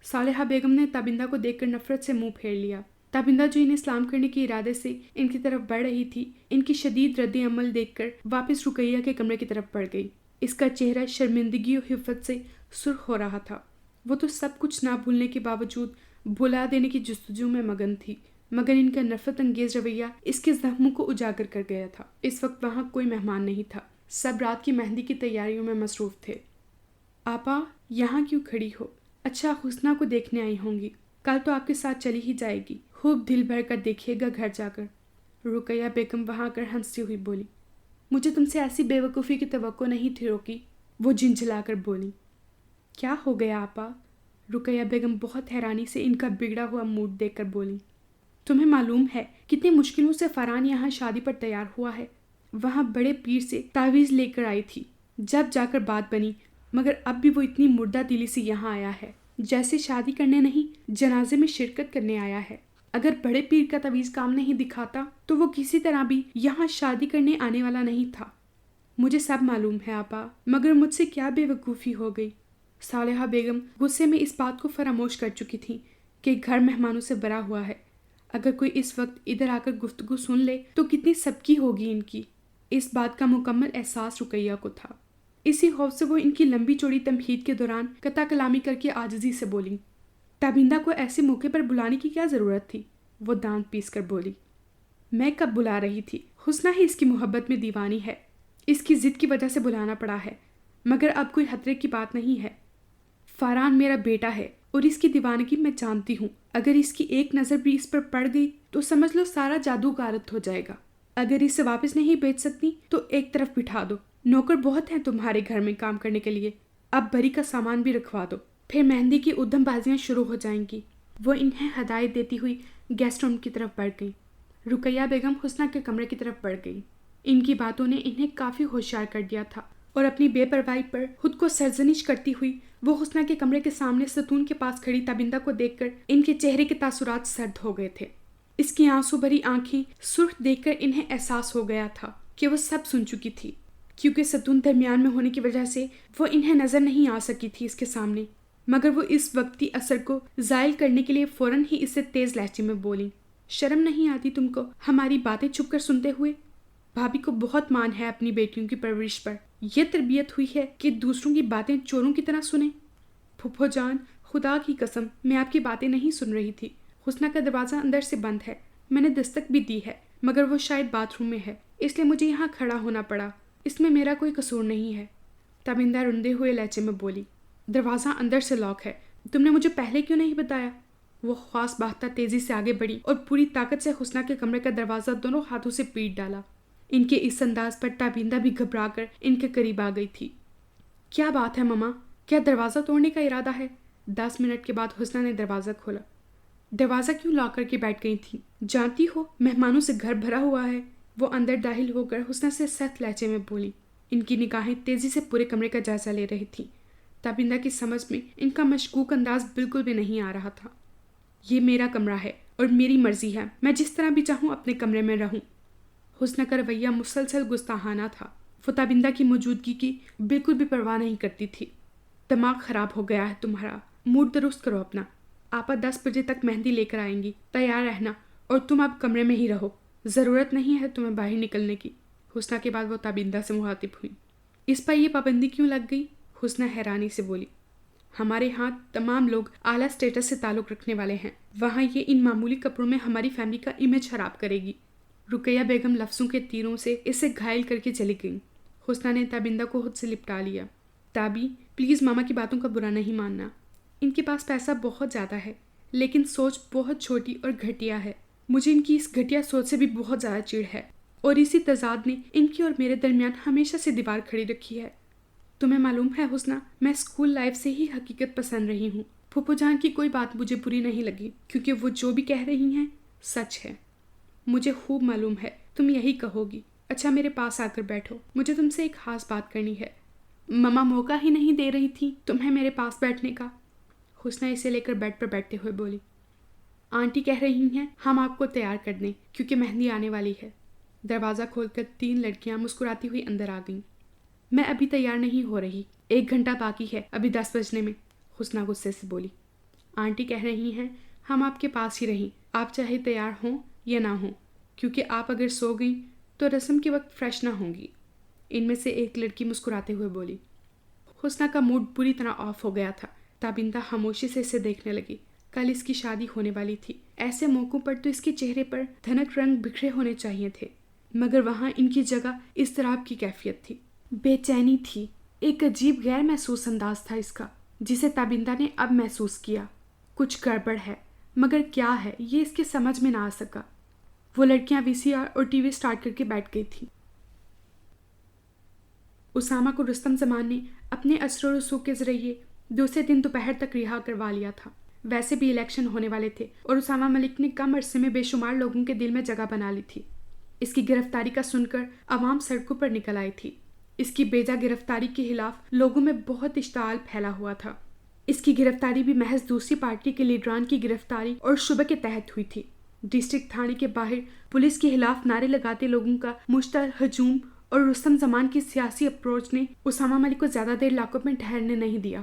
صالحہ بیگم نے تابندہ کو دیکھ کر نفرت سے منہ پھیر لیا۔ تابندہ جو انہیں سلام کرنے کے ارادے سے ان کی طرف بڑھ رہی تھی، ان کی شدید رد عمل دیکھ کر واپس رقیہ کے کمرے کی طرف بڑھ گئی۔ اس کا چہرہ شرمندگی و خفت سے سرخ ہو رہا تھا۔ وہ تو سب کچھ نہ بھولنے کے باوجود بھلا دینے کی جستجو میں مگن تھی، مگر ان کا نفرت انگیز رویہ اس کے زخموں کو اجاگر کر گیا تھا۔ اس وقت وہاں کوئی مہمان نہیں تھا، سب رات کی مہندی کی تیاریوں میں مصروف تھے۔ آپا یہاں کیوں کھڑی ہو؟ اچھا حسنہ کو دیکھنے آئی ہوں گی، کل تو آپ کے ساتھ چلی ہی جائے گی، خوب دل بھر کر دیکھیے گا گھر جا کر۔ رقیہ بیگم وہاں کر ہنستی ہوئی بولی۔ مجھے تم سے ایسی بے وقوفی کی توقع نہیں تھی روکی، وہ جھنجھلا کر بولی۔ کیا ہو گیا آپا؟ رقیہ بیگم بہت حیرانی سے ان کا بگڑا ہوا موڈ دیکھ کر بولی۔ تمہیں معلوم ہے کتنی مشکلوں سے فرحان یہاں شادی پر تیار ہوا ہے؟ وہاں بڑے پیر سے تعویذ لے کر آئی تھی، جب جا کر بات بنی، مگر اب بھی وہ اتنی مردہ دلی سے یہاں آیا ہے جیسے شادی کرنے نہیں جنازے میں شرکت کرنے آیا ہے۔ اگر بڑے پیر کا تعویذ کام نہیں دکھاتا تو وہ کسی طرح بھی یہاں شادی کرنے آنے والا نہیں تھا۔ مجھے سب معلوم ہے آپا، مگر مجھ سے کیا بے وقوفی ہو گئی۔ صالحہ بیگم غصے میں اس بات کو فراموش کر چکی تھیں کہ گھر مہمانوں سے بھرا ہوا ہے۔ اگر کوئی اس وقت ادھر آ کر گفتگو سن لے تو کتنی سبکی ہوگی ان کی۔ اس بات کا مکمل احساس رقیہ کو تھا۔ اسی خوف سے وہ ان کی لمبی چوڑی تمہید کے دوران قطع کلامی کر کے عاجزی سے بولی۔ تابندہ کو ایسے موقع پر بلانے کی کیا ضرورت تھی؟ وہ دانت پیس کر بولی۔ میں کب بلا رہی تھی؟ حسنہ ہی اس کی محبت میں دیوانی ہے، اس کی ضد کی وجہ سے بلانا پڑا ہے، مگر اب کوئی خطرے کی بات نہیں ہے۔ فاران میرا بیٹا ہے اور اس کی دیوانگی میں جانتی ہوں۔ اگر اس کی ایک نظر بھی اس پر پڑ گئی تو سمجھ لو سارا جادو غارت ہو جائے گا۔ اگر اسے واپس نہیں بیچ سکتی تو ایک طرف بٹھا دو، نوکر بہت ہیں تمہارے گھر میں کام کرنے کے لیے، اب بری کا سامان بھی رکھوا دو، پھر مہندی کی ادھم بازیاں شروع ہو جائیں گی۔ وہ انہیں ہدایت دیتی ہوئی گیسٹ روم کی طرف بڑھ گئی۔ رقیہ بیگم حسنہ کے کمرے کی طرف بڑھ گئی۔ ان کی باتوں نے انہیں کافی ہوشیار کر دیا تھا اور اپنی بے پرواہی پر خود کو سرزنش کرتی ہوئی وہ حسنہ کے کمرے کے سامنے ستون کے پاس کھڑی تابندہ کو دیکھ کر ان کے چہرے کے تاثرات سرد ہو گئے تھے۔ اس کی آنسو بھری آنکھیں سرخ دیکھ کر انہیں احساس ہو گیا تھا کہ وہ سب سن چکی تھی، کیونکہ ستون درمیان میں ہونے کی وجہ سے وہ انہیں نظر نہیں آ سکی تھی اس کے سامنے، مگر وہ اس وقتی اثر کو زائل کرنے کے لیے فوراً ہی اس سے تیز لہجے میں بولی، شرم نہیں آتی تم کو ہماری باتیں چھپ کر سنتے ہوئے؟ بھابھی کو بہت مان ہے اپنی بیٹیوں کی پرورش پر، یہ تربیت ہوئی ہے کہ دوسروں کی باتیں چوروں کی طرح سنیں؟ پھپھو جان، خدا کی قسم میں آپ کی باتیں نہیں سن رہی تھی۔ حسنہ کا دروازہ اندر سے بند ہے، میں نے دستک بھی دی ہے، مگر وہ شاید باتھ روم میں ہے، اس لیے مجھے یہاں کھڑا ہونا پڑا، اس میں میرا کوئی قصور نہیں ہے، تابندہ رندے ہوئے لہجے میں بولی۔ دروازہ اندر سے لاک ہے، تم نے مجھے پہلے کیوں نہیں بتایا؟ وہ خواص باختہ تیزی سے آگے بڑھی اور پوری طاقت سے حسنہ کے کمرے کا دروازہ دونوں ہاتھوں سے پیٹ ڈالا۔ ان کے اس انداز پر تابندہ بھی گھبرا کر ان کے قریب آ گئی تھی۔ کیا بات ہے ماما، کیا دروازہ توڑنے کا ارادہ ہے؟ 10 منٹ کے بعد حسنہ نے دروازہ کھولا۔ دروازہ کیوں لاک کر کے بیٹھ گئی تھی؟ جانتی ہو مہمانوں سے گھر بھرا ہوا ہے۔ وہ اندر داخل ہو کر حسنہ سے سخت لہجے میں بولی۔ ان کی نگاہیں تیزی سے پورے کمرے کا جائزہ لے رہی تھیں۔ تابندہ کی سمجھ میں ان کا مشکوک انداز بالکل بھی نہیں آ رہا تھا۔ یہ میرا کمرہ ہے اور میری مرضی ہے، میں جس طرح بھی چاہوں اپنے کمرے میں رہوں۔ حسنہ کا رویہ مسلسل گستاخانہ تھا، وہ تابندہ کی موجودگی کی بالکل بھی پرواہ نہیں کرتی تھی۔ دماغ خراب ہو گیا ہے تمہارا، موڈ درست کرو اپنا۔ آپا 10 بجے تک مہندی لے کر آئیں گی، تیار رہنا، اور تم اب کمرے میں ہی رہو، ضرورت نہیں ہے تمہیں باہر نکلنے کی۔ حسنہ کے بعد وہ تابندہ سے مخاطب ہوئی۔ اس پر یہ پابندی کیوں لگ گئی؟ حسنہ حیرانی سے بولی۔ ہمارے ہاں تمام لوگ اعلیٰ سٹیٹس سے تعلق رکھنے والے ہیں، وہاں یہ ان معمولی کپڑوں میں ہماری فیملی کا امیج خراب کرے گی۔ رقیہ بیگم لفظوں کے تیروں سے اسے گھائل کر کے چلی گئیں۔ حسنہ نے تابندہ کو خود سے لپٹا لیا۔ تابی، پلیز ماما کی باتوں کا برا نہیں ماننا، ان کے پاس پیسہ بہت زیادہ ہے، لیکن سوچ بہت چھوٹی اور گھٹیا ہے۔ مجھے ان کی اس گھٹیا سوچ سے بھی بہت زیادہ چڑ ہے، اور اسی تضاد نے ان کی اور میرے درمیان ہمیشہ سے دیوار کھڑی رکھی ہے۔ تمہیں معلوم ہے حسنہ، میں اسکول لائف سے ہی حقیقت پسند رہی ہوں۔ پھپھو جان کی کوئی بات مجھے بری نہیں لگی، کیونکہ وہ جو بھی کہہ رہی ہیں سچ ہے۔ مجھے خوب معلوم ہے تم یہی کہو گی۔ اچھا میرے پاس آ کر بیٹھو، مجھے تم سے ایک خاص بات کرنی ہے۔ ماما موقع ہی نہیں دے رہی تھی تمہیں میرے پاس بیٹھنے کا۔ حسنہ اسے لے کر بیڈ پر بیٹھتے ہوئے بولی۔ آنٹی کہہ رہی ہیں ہم آپ کو تیار کر دیں کیونکہ مہندی آنے والی ہے۔ دروازہ کھول کر 3 لڑکیاں مسکراتی ہوئی اندر آ گئیں۔ میں ابھی تیار نہیں ہو رہی، 1 گھنٹہ باقی ہے ابھی 10 بجنے میں، حسنہ غصے سے بولی۔ آنٹی کہہ رہی ہیں ہم آپ کے پاس ہی رہیں، آپ چاہے تیار ہوں یا نہ ہوں، کیونکہ آپ اگر سو گئیں تو رسم کے وقت فریش نہ ہوں گی، ان میں سے ایک لڑکی مسکراتے ہوئے بولی۔ حسنہ کا موڈ بری طرح آف ہو گیا تھا۔ تابندہ خاموشی سے اسے دیکھنے لگی۔ کل اس کی شادی ہونے والی تھی، ایسے موقعوں پر تو اس کے چہرے پر دھنک رنگ بکھرے ہونے چاہیے تھے، مگر وہاں ان کی جگہ اضطراب کی کیفیت تھی، بے چینی تھی، ایک عجیب غیر محسوس انداز تھا اس کا، جسے تابندہ نے اب محسوس کیا۔ کچھ گڑبڑ ہے، مگر کیا ہے یہ اس کے سمجھ میں نہ آ سکا۔ وہ لڑکیاں VCR اور ٹی وی سٹارٹ کر کے بیٹھ گئی تھیں۔ اسامہ کو رستم زمان نے اپنے اثر و رسوخ کے ذریعے دوسرے دن دوپہر تک رہا کروا لیا تھا۔ ویسے بھی الیکشن ہونے والے تھے اور اسامہ ملک نے کم عرصے میں بے شمار لوگوں کے دل میں جگہ بنا لی تھی۔ اس کی گرفتاری کا سن کر عوام سڑکوں پر نکل آئی تھی۔ اس کی بیجا گرفتاری کے خلاف لوگوں میں بہت اشتعال پھیلا ہوا تھا۔ اس کی گرفتاری بھی محض دوسری پارٹی کے لیڈران کی گرفتاری اور شبہ کے تحت ہوئی تھی۔ ڈسٹرکٹ تھانے کے باہر پولیس کے خلاف نعرے لگاتے لوگوں کا مشتعل ہجوم اور رستم زمان کی سیاسی اپروچ نے اسامہ ملک کو زیادہ دیر لاک اپ میں ٹھہرنے نہیں دیا۔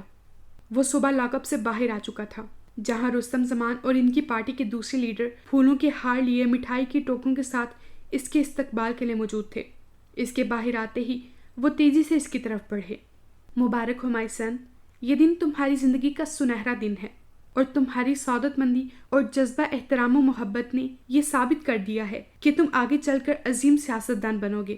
وہ صبح لاک اپ سے باہر آ چکا تھا، جہاں رستم زمان اور ان کی پارٹی کے دوسرے لیڈر پھولوں کے ہار لیے مٹھائی کی ٹوکروں کے ساتھ اس کے استقبال کے لیے موجود تھے۔ اس کے باہر آتے ہی وہ تیزی سے اس کی طرف بڑھے۔ مبارک ہو مائی سن، یہ دن تمہاری زندگی کا سنہرا دن ہے، اور تمہاری سعادت مندی اور جذبہ احترام و محبت نے یہ ثابت کر دیا ہے کہ تم آگے چل کر عظیم سیاستدان بنو گے۔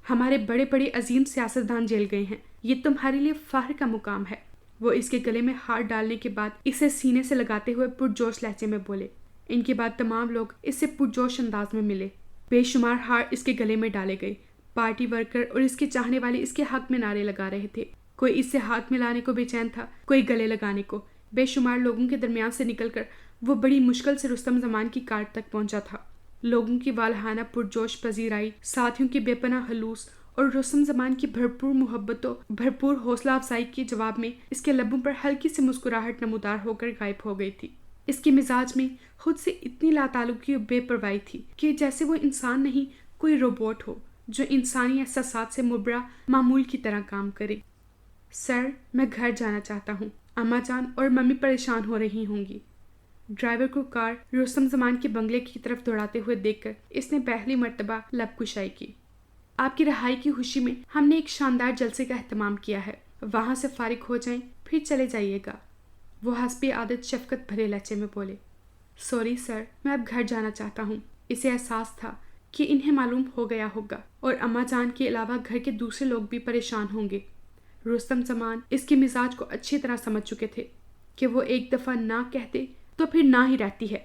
ہمارے بڑے بڑے عظیم سیاستدان جیل گئے ہیں، یہ تمہارے لیے فخر کا مقام ہے۔ وہ اس کے گلے میں ہار ڈالنے کے بعد اسے سینے سے لگاتے ہوئے پرجوش لہجے میں بولے۔ ان کے بعد تمام لوگ اس سے پرجوش انداز میں ملے۔ بے شمار ہار اس کے گلے میں ڈالے گئے۔ پارٹی ورکر اور اس کے چاہنے والے اس کے حق میں نعرے لگا رہے تھے۔ کوئی اس سے ہاتھ ملانے کو بے چین تھا، کوئی گلے لگانے کو۔ بے شمار لوگوں کے درمیان سے نکل کر وہ بڑی مشکل سے رستم زمان کی کار تک پہنچا تھا۔ لوگوں کی والہانہ پرجوش پذیرائی، ساتھیوں کی بے پناہ خلوص اور رستم زمان کی بھرپور محبت و بھرپور حوصلہ افزائی کے جواب میں اس کے لبوں پر ہلکی سی مسکراہٹ نمودار ہو کر غائب ہو گئی تھی۔ اس کے مزاج میں خود سے اتنی لاتعلقی و بے پرواہی تھی کہ جیسے وہ انسان نہیں کوئی روبوٹ ہو جو انسانی احساسات سے مبرا معمول کی طرح کام کرے۔ سر، میں گھر جانا چاہتا ہوں، اماں جان اور ممی پریشان ہو رہی ہوں گی۔ ڈرائیور کو کار رستم زمان کے بنگلے کی طرف دوڑاتے ہوئے دیکھ کر اس نے پہلی مرتبہ لب کشائی کی۔ آپ کی رہائی کی خوشی میں ہم نے ایک شاندار جلسے کا اہتمام کیا ہے، وہاں سے فارغ ہو جائیں پھر چلے جائیے گا۔ وہ حسب عادت شفقت بھرے لہجے میں بولے۔ سوری سر، میں اب گھر جانا چاہتا ہوں۔ اسے احساس تھا کہ انہیں معلوم ہو گیا ہوگا اور اماں جان کے علاوہ گھر کے دوسرے لوگ بھی پریشان ہوں گے۔ رستم زمان اس کے مزاج کو اچھی طرح سمجھ چکے تھے کہ وہ ایک دفعہ نہ کہتے تو پھر نہ ہی رہتی ہے۔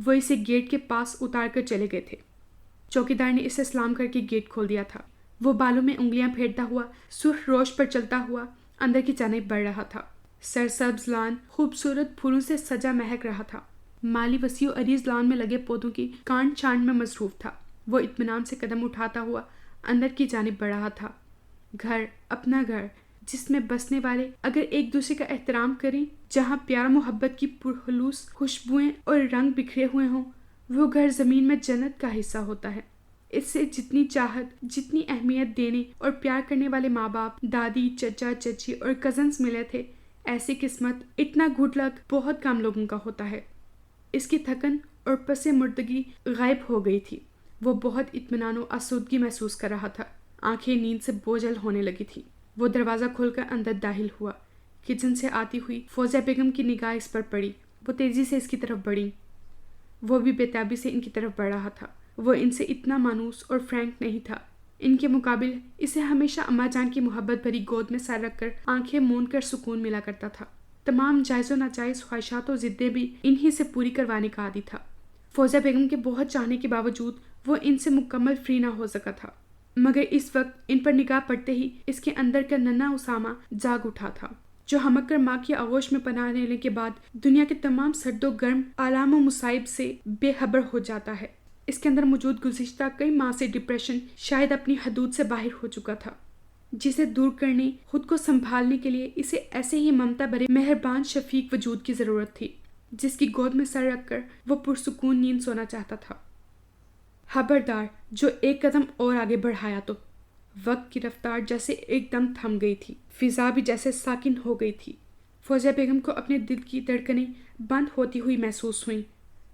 وہ اسے گیٹ کے پاس اتار کر چلے گئے تھے۔ چوکیدار نے اسے سلام کر کے گیٹ کھول دیا تھا۔ وہ بالوں میں انگلیاں پھیرتا ہوا سرخ روش پر چلتا ہوا اندر کی جانب بڑھ رہا تھا۔ سرسبز لان خوبصورت پھولوں سے سجا مہک رہا تھا۔ مالی وسیع و عریض لان میں لگے پودوں کی کانٹ چھانٹ میں مصروف تھا۔ وہ اطمینان سے قدم اٹھاتا ہوا اندر کی جانب بڑھ رہا تھا۔ گھر، اپنا گھر، جس میں بسنے والے اگر ایک دوسرے کا احترام کریں، جہاں پیار محبت کی پرخلوص خوشبوئیں اور رنگ بکھرے ہوئے ہوں، وہ گھر زمین میں جنت کا حصہ ہوتا ہے۔ اس سے جتنی چاہت، جتنی اہمیت دینے اور پیار کرنے والے ماں باپ، دادی، چچا، چچی اور کزنز ملے تھے، ایسی قسمت، اتنا گڈ لک بہت کم لوگوں کا ہوتا ہے۔ اس کی تھکن اور پس مردگی غائب ہو گئی تھی۔ وہ بہت اطمینان و آسودگی محسوس کر رہا تھا۔ آنکھیں نیند سے بوجھل ہونے لگی تھی۔ وہ دروازہ کھول کر اندر داخل ہوا۔ کچن سے آتی ہوئی فوزیہ بیگم کی نگاہ اس پر پڑی۔ وہ تیزی سے اس کی طرف بڑھی۔ وہ بھی بےتابی سے ان کی طرف بڑھ رہا تھا۔ وہ ان سے اتنا مانوس اور فرینک نہیں تھا۔ ان کے مقابل اسے ہمیشہ اماں جان کی محبت بھری گود میں سر رکھ کر آنکھیں موند کر سکون ملا کرتا تھا۔ تمام جائز و ناجائز خواہشات و ضدیں بھی انہی سے پوری کروانے کا عادی تھا۔ فوزیہ بیگم کے بہت چاہنے کے باوجود وہ ان سے مکمل فری نہ ہو سکا تھا، مگر اس وقت ان پر نگاہ پڑتے ہی اس کے اندر کا ننھا اسامہ جاگ اٹھا تھا، جو ہمک کر ماں کی آغوش میں پناہ لینے کے بعد دنیا کے تمام سرد و گرم آلام و مصائب سے بے خبر ہو جاتا ہے۔ اس کے اندر موجود گزشتہ کئی ماہ سے ڈپریشن شاید اپنی حدود سے باہر ہو چکا تھا، جسے دور کرنے، خود کو سنبھالنے کے لیے اسے ایسے ہی ممتا بھرے مہربان شفیق وجود کی ضرورت تھی، جس کی گود میں سر رکھ کر وہ پرسکون نیند سونا چاہتا تھا۔ خبردار، جو ایک قدم اور آگے بڑھایا تو وقت کی رفتار جیسے ایک دم تھم گئی تھی، فضا بھی جیسے ساکن ہو گئی تھی۔ فوزیہ بیگم کو اپنے دل کی دھڑکنیں بند ہوتی ہوئی محسوس ہوئیں۔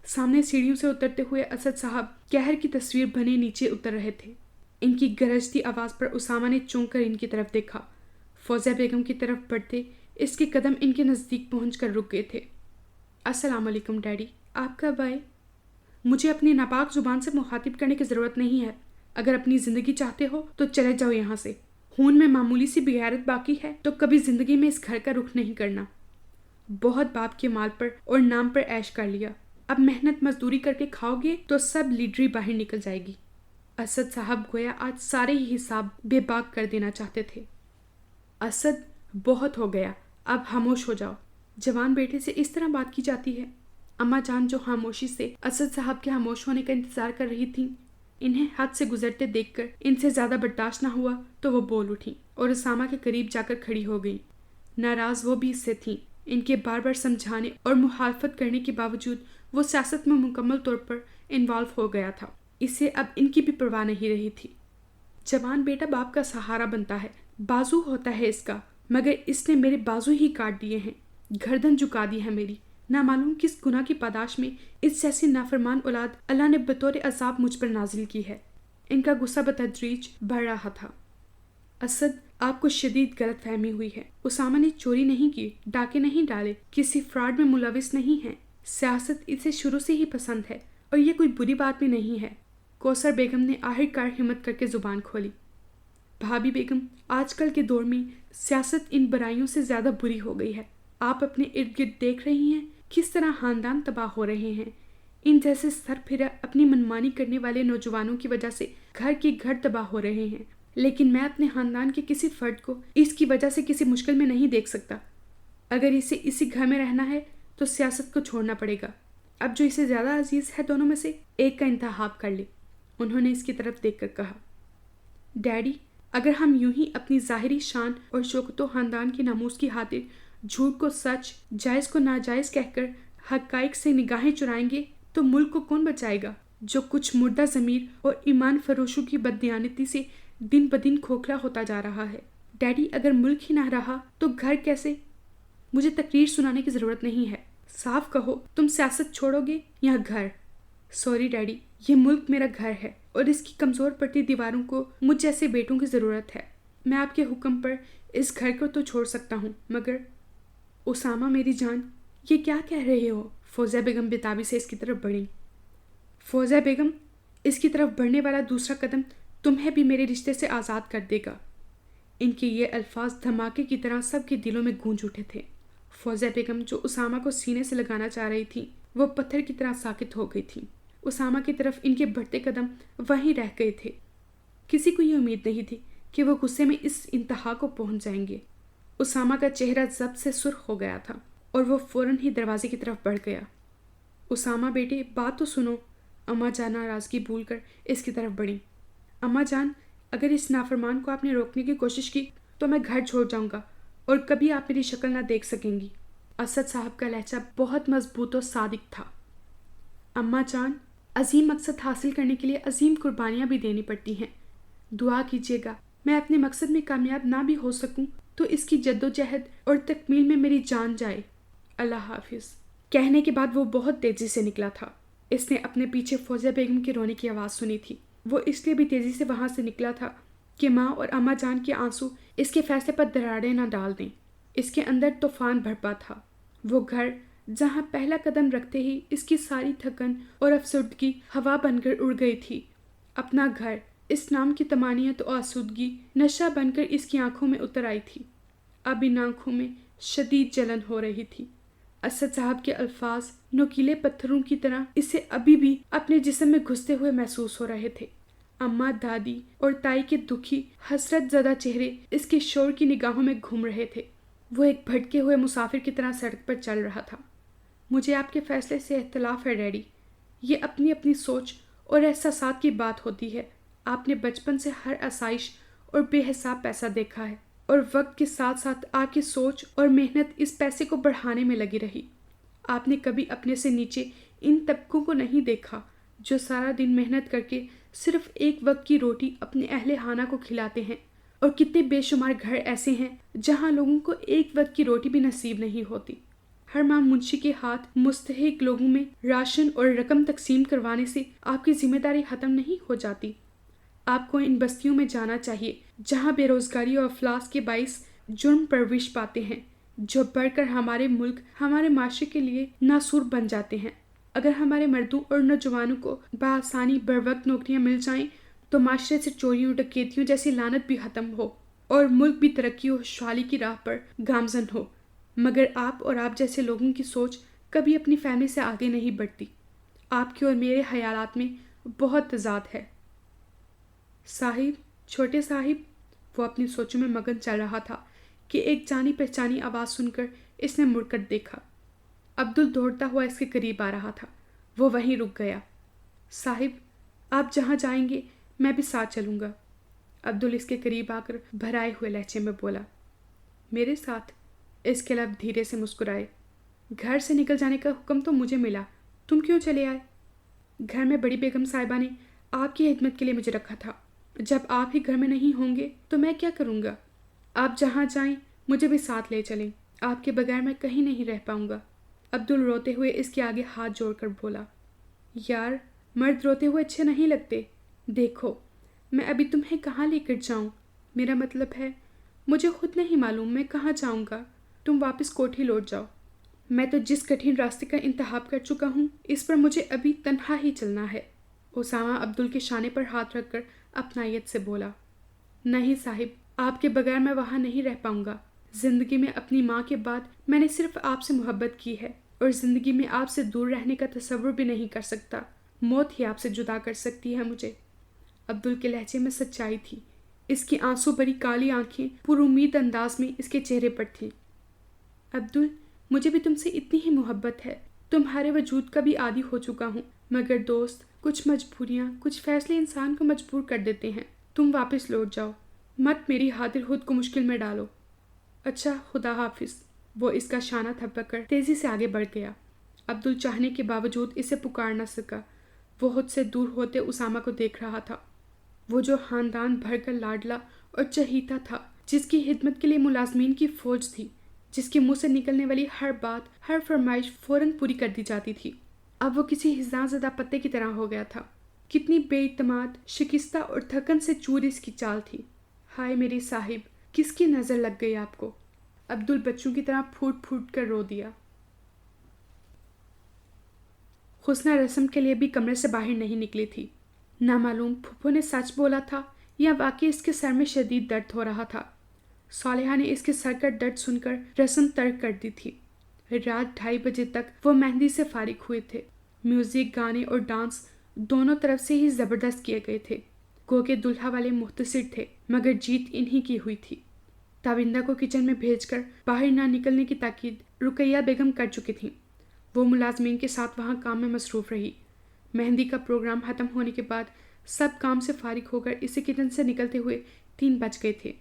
سامنے سیڑھیوں سے اترتے ہوئے اسد صاحب قہر کی تصویر بنے نیچے اتر رہے تھے۔ ان کی گرجتی آواز پر اسامہ نے چونک کر ان کی طرف دیکھا۔ فوزیہ بیگم کی طرف بڑھتے اس کے قدم ان کے نزدیک پہنچ کر رک گئے تھے۔ السلام علیکم ڈیڈی، آپ کب آئے؟ مجھے اپنی ناپاک زبان سے مخاطب کرنے کی ضرورت نہیں ہے۔ اگر اپنی زندگی چاہتے ہو تو چلے جاؤ یہاں سے۔ خون میں معمولی سی بغیرت باقی ہے تو کبھی زندگی میں اس گھر کا رخ نہیں کرنا۔ بہت باپ کے مال پر اور نام پر عیش کر لیا، اب محنت مزدوری کر کے کھاؤ گے تو سب لیڈری باہر نکل جائے گی۔ اسد صاحب گویا آج سارے ہی حساب بے باک کر دینا چاہتے تھے۔ اسد، بہت ہو گیا، اب خاموش ہو جاؤ۔ جوان بیٹے سے اس طرح بات کی جاتی ہے؟ اماں جان جو خاموشی سے اسد صاحب کے خاموش ہونے کا انتظار کر رہی تھیں، انہیں حد سے گزرتے دیکھ کر ان سے زیادہ برداشت نہ ہوا تو وہ بول اٹھیں اور اسامہ کے قریب جا کر کھڑی ہو گئیں۔ ناراض وہ بھی اس سے تھیں۔ ان کے بار بار سمجھانے اور مخالفت کرنے کے باوجود وہ سیاست میں مکمل طور پر انوالو ہو گیا تھا۔ اسے اب ان کی بھی پرواہ نہیں رہی تھی۔ جوان بیٹا باپ کا سہارا بنتا ہے، بازو ہوتا ہے اس کا، مگر اس نے میرے بازو ہی کاٹ دیے ہیں، گردن جھکا دی ہے میری۔ نہ معلوم کس گناہ کی پاداش میں اس جیسی نافرمان اولاد اللہ نے بطور عذاب مجھ پر نازل کی ہے۔ ان کا غصہ بتدریج بڑھ رہا تھا۔ اسد، آپ کو شدید غلط فہمی ہوئی ہے۔ اسامہ نے چوری نہیں کی، ڈاکے نہیں ڈالے، کسی فراڈ میں ملوث نہیں ہے۔ سیاست اسے شروع سے ہی پسند ہے اور یہ کوئی بری بات بھی نہیں ہے۔ کوثر بیگم نے آخرکار ہمت کر کے زبان کھولی۔ بھابی بیگم، آج کل کے دور میں سیاست ان برائیوں سے زیادہ بری ہو گئی ہے۔ آپ اپنے ارد گرد دیکھ رہی ہیں کس طرح خاندان تباہ ہو رہے ہیں۔ ان جیسے سر پھرا اپنی منمانی کرنے والے نوجوانوں کی وجہ سے گھر کے گھر تباہ ہو رہے ہیں، لیکن میں اپنے خاندان کے کسی فرد کو اس کی وجہ سے کسی مشکل میں نہیں دیکھ سکتا۔ اگر اسے اسی گھر میں رہنا ہے تو سیاست کو چھوڑنا پڑے گا۔ اب جو اسے زیادہ عزیز ہے دونوں میں سے ایک کا انتخاب کر لے۔ انہوں نے اس کی طرف دیکھ کر کہا۔ ڈیڈی، اگر ہم یوں ہی اپنی ظاہری شان اور شوکت و خاندان کے ناموس کی خاطر جھوٹ کو سچ، جائز کو ناجائز کہہ کر حقائق سے نگاہیں چرائیں گے تو ملک کو کون بچائے گا، جو کچھ مردہ ضمیر اور ایمان فروشوں کی بددیانتی سے دن بدن کھوکھلا ہوتا جا رہا ہے۔ ڈیڈی، اگر ملک ہی نہ رہا تو گھر کیسے؟ مجھے تقریر سنانے کی ضرورت نہیں ہے، صاف کہو تم سیاست چھوڑو گے یا گھر؟ سوری ڈیڈی، یہ ملک میرا گھر ہے اور اس کی کمزور پڑتی دیواروں کو مجھ جیسے بیٹوں کی ضرورت ہے۔ میں آپ کے حکم پر اس گھر کو تو چھوڑ سکتا ہوں، مگر اسامہ میری جان، یہ کیا کہہ رہے ہو؟ فوزیہ بیگم بے سے اس کی طرف بڑھیں۔ فوزیہ بیگم، اس کی طرف بڑھنے والا دوسرا قدم تمہیں بھی میرے رشتے سے آزاد کر دے گا۔ ان کے یہ الفاظ دھماکے کی طرح سب کے دلوں میں گونج اٹھے تھے۔ فوزیہ بیگم جو اسامہ کو سینے سے لگانا چاہ رہی تھی، وہ پتھر کی طرح ساکت ہو گئی تھی۔ اسامہ کی طرف ان کے بڑھتے قدم وہیں رہ گئے تھے۔ کسی کو یہ امید نہیں تھی کہ وہ غصے میں اس انتہا کو پہنچ جائیں گے۔ اسامہ کا چہرہ ضبط سے سرخ ہو گیا تھا اور وہ فوراً ہی دروازے کی طرف بڑھ گیا۔ اسامہ بیٹے، بات تو سنو۔ اماں جان ناراضگی بھول کر اس کی طرف بڑھیں۔ اماں جان، اگر اس نافرمان کو آپ نے روکنے کی کوشش کی تو میں گھر چھوڑ جاؤں گا اور کبھی آپ میری شکل نہ دیکھ سکیں گی۔ اسد صاحب کا لہجہ بہت مضبوط و صادق تھا۔ اماں جان، عظیم مقصد حاصل کرنے کے لیے عظیم قربانیاں بھی دینی پڑتی ہیں۔ دعا کیجیے گا میں اپنے مقصد میں کامیاب نہ بھی ہو سکوں تو اس کی جد و جہد اور تکمیل میں میری جان جائے۔ اللہ حافظ۔ کہنے کے بعد وہ بہت تیزی سے نکلا تھا۔ اس نے اپنے پیچھے فوزیہ بیگم کے رونے کی آواز سنی تھی۔ وہ اس لیے بھی تیزی سے وہاں سے نکلا تھا کہ ماں اور اماں جان کے آنسو اس کے فیصلے پر دراڑیں نہ ڈال دیں۔ اس کے اندر طوفان بھڑپا تھا۔ وہ گھر جہاں پہلا قدم رکھتے ہی اس کی ساری تھکن اور افسردگی ہوا بن کر اڑ گئی تھی۔ اپنا گھر، اس نام کی طمانینت و آسودگی نشہ بن کر اس کی آنکھوں میں اتر آئی تھی۔ اب ان آنکھوں میں شدید جلن ہو رہی تھی۔ اسد صاحب کے الفاظ نوکیلے پتھروں کی طرح اسے ابھی بھی اپنے جسم میں گھستے ہوئے محسوس ہو رہے تھے۔ اماں، دادی اور تائی کے دکھی حسرت زدہ چہرے اس کے شور کی نگاہوں میں گھوم رہے تھے۔ وہ ایک بھٹکے ہوئے مسافر کی طرح سڑک پر چل رہا تھا۔ مجھے آپ کے فیصلے سے اختلاف ہے ڈیڈی۔ یہ اپنی اپنی سوچ اور احساسات کی بات ہوتی ہے۔ آپ نے بچپن سے ہر آسائش اور بے حساب پیسہ دیکھا ہے اور وقت کے ساتھ ساتھ آپ کی سوچ اور محنت اس پیسے کو بڑھانے میں لگی رہی۔ آپ نے کبھی اپنے سے نیچے ان طبقوں کو نہیں دیکھا جو سارا دن محنت کر کے صرف ایک وقت کی روٹی اپنے اہل خانہ کو کھلاتے ہیں، اور کتنے بے شمار گھر ایسے ہیں جہاں لوگوں کو ایک وقت کی روٹی بھی نصیب نہیں ہوتی۔ ہر ماہ منشی کے ہاتھ مستحق لوگوں میں راشن اور رقم تقسیم کروانے سے آپ کی ذمہ داری ختم نہیں ہو جاتی۔ آپ کو ان بستیوں میں جانا چاہیے جہاں بے روزگاری اور افلاس کے باعث جرم پرورش پاتے ہیں، جو بڑھ کر ہمارے ملک، ہمارے معاشرے کے لیے ناسور بن جاتے ہیں۔ اگر ہمارے مردوں اور نوجوانوں کو بآسانی بروقت نوکریاں مل جائیں تو معاشرے سے چوریوں، ڈکیتیوں جیسی لعنت بھی ختم ہو اور ملک بھی ترقی و خوشحالی کی راہ پر گامزن ہو۔ مگر آپ اور آپ جیسے لوگوں کی سوچ کبھی اپنی فیملی سے آگے نہیں بڑھتی۔ آپ کے اور میرے خیالات میں بہت تضاد ہے۔ صاحب، چھوٹے صاحب، وہ اپنی سوچوں میں مگن چل رہا تھا کہ ایک جانی پہچانی آواز سن کر اس نے مڑ کر دیکھا۔ عبدل دوڑتا ہوا اس کے قریب آ رہا تھا۔ وہ وہیں رک گیا۔ صاحب، آپ جہاں جائیں گے میں بھی ساتھ چلوں گا۔ عبدل اس کے قریب آ کر بھرائے ہوئے لہجے میں بولا۔ میرے ساتھ؟ اس کے لب دھیرے سے مسکرائے۔ گھر سے نکل جانے کا حکم تو مجھے ملا، تم کیوں چلے آئے؟ گھر میں بڑی بیگم صاحبہ نے آپ کی خدمت کے لیے مجھے رکھا تھا۔ جب آپ ہی گھر میں نہیں ہوں گے تو میں کیا کروں گا؟ آپ جہاں جائیں مجھے بھی ساتھ لے چلیں، آپ کے بغیر میں کہیں نہیں رہ پاؤں گا۔ عبدل روتے ہوئے اس کے آگے ہاتھ جوڑ کر بولا۔ یار، مرد روتے ہوئے اچھے نہیں لگتے۔ دیکھو، میں ابھی تمہیں کہاں لے کر جاؤں؟ میرا مطلب ہے مجھے خود نہیں معلوم میں کہاں جاؤں گا۔ تم واپس کوٹھی لوٹ جاؤ۔ میں تو جس کٹھن راستے کا انتخاب کر چکا ہوں اس پر مجھے ابھی تنہا ہی چلنا ہے۔ اسامہ عبدل کے شانے پر ہاتھ رکھ کر اپنائیت سے بولا۔ نہیں صاحب، آپ کے بغیر میں وہاں نہیں رہ پاؤں گا۔ زندگی میں اپنی ماں کے بعد میں نے صرف آپ سے محبت کی ہے اور زندگی میں آپ سے دور رہنے کا تصور بھی نہیں کر سکتا۔ موت ہی آپ سے جدا کر سکتی ہے مجھے۔ عبدل کے لہجے میں سچائی تھی۔ اس کی آنسو بھری کالی آنکھیں پر امید انداز میں اس کے چہرے پر تھیں۔ عبدل، مجھے بھی تم سے اتنی ہی محبت ہے۔ تمہارے وجود کا بھی عادی ہو چکا ہوں، مگر دوست، کچھ مجبوریاں، کچھ فیصلے انسان کو مجبور کر دیتے ہیں۔ تم واپس لوٹ جاؤ۔ مت میری خاطر خود کو مشکل میں ڈالو۔ اچھا خدا حافظ۔ وہ اس کا شانہ تھپک کر تیزی سے آگے بڑھ گیا۔ عبدل چاہنے کے باوجود اسے پکار نہ سکا۔ وہ خود سے دور ہوتے اسامہ کو دیکھ رہا تھا، وہ جو خاندان بھر کر لاڈلا اور چہیتا تھا، جس کی خدمت کے لیے ملازمین کی فوج تھی، جس کے منہ سے نکلنے والی ہر بات، ہر فرمائش فوراً پوری کر دی جاتی تھی۔ اب وہ کسی خزاں زدہ پتے کی طرح ہو گیا تھا۔ کتنی بے اعتماد، شکستہ اور تھکن سے چور اس کی چال تھی۔ ہائے میری صاحب، کس کی نظر لگ گئی آپ کو؟ عبدل بچوں کی طرح پھوٹ پھوٹ کر رو دیا۔ حسنہ رسم کے لیے بھی کمرے سے باہر نہیں نکلی تھی۔ نامعلوم پھپھو نے سچ بولا تھا یا واقعی اس کے سر میں شدید درد ہو رہا تھا۔ صالحہ نے اس کے سر کا درد سن کر رسم ترک کر دی تھی۔ رات 2:30 بجے تک وہ مہندی سے فارغ ہوئے تھے۔ میوزک، گانے اور ڈانس دونوں طرف سے ہی زبردست کیے گئے تھے۔ گو کہ دلہا والے مختصر تھے، مگر جیت انہی کی ہوئی تھی۔ تابندہ کو کچن میں بھیج کر باہر نہ نکلنے کی تاکید رقیہ بیگم کر چکی تھیں۔ وہ ملازمین کے ساتھ وہاں کام میں مصروف رہی۔ مہندی کا پروگرام ختم ہونے کے بعد سب کام سے فارغ ہو کر اسے کچن سے نکلتے ہوئے 3 بج گئے تھے۔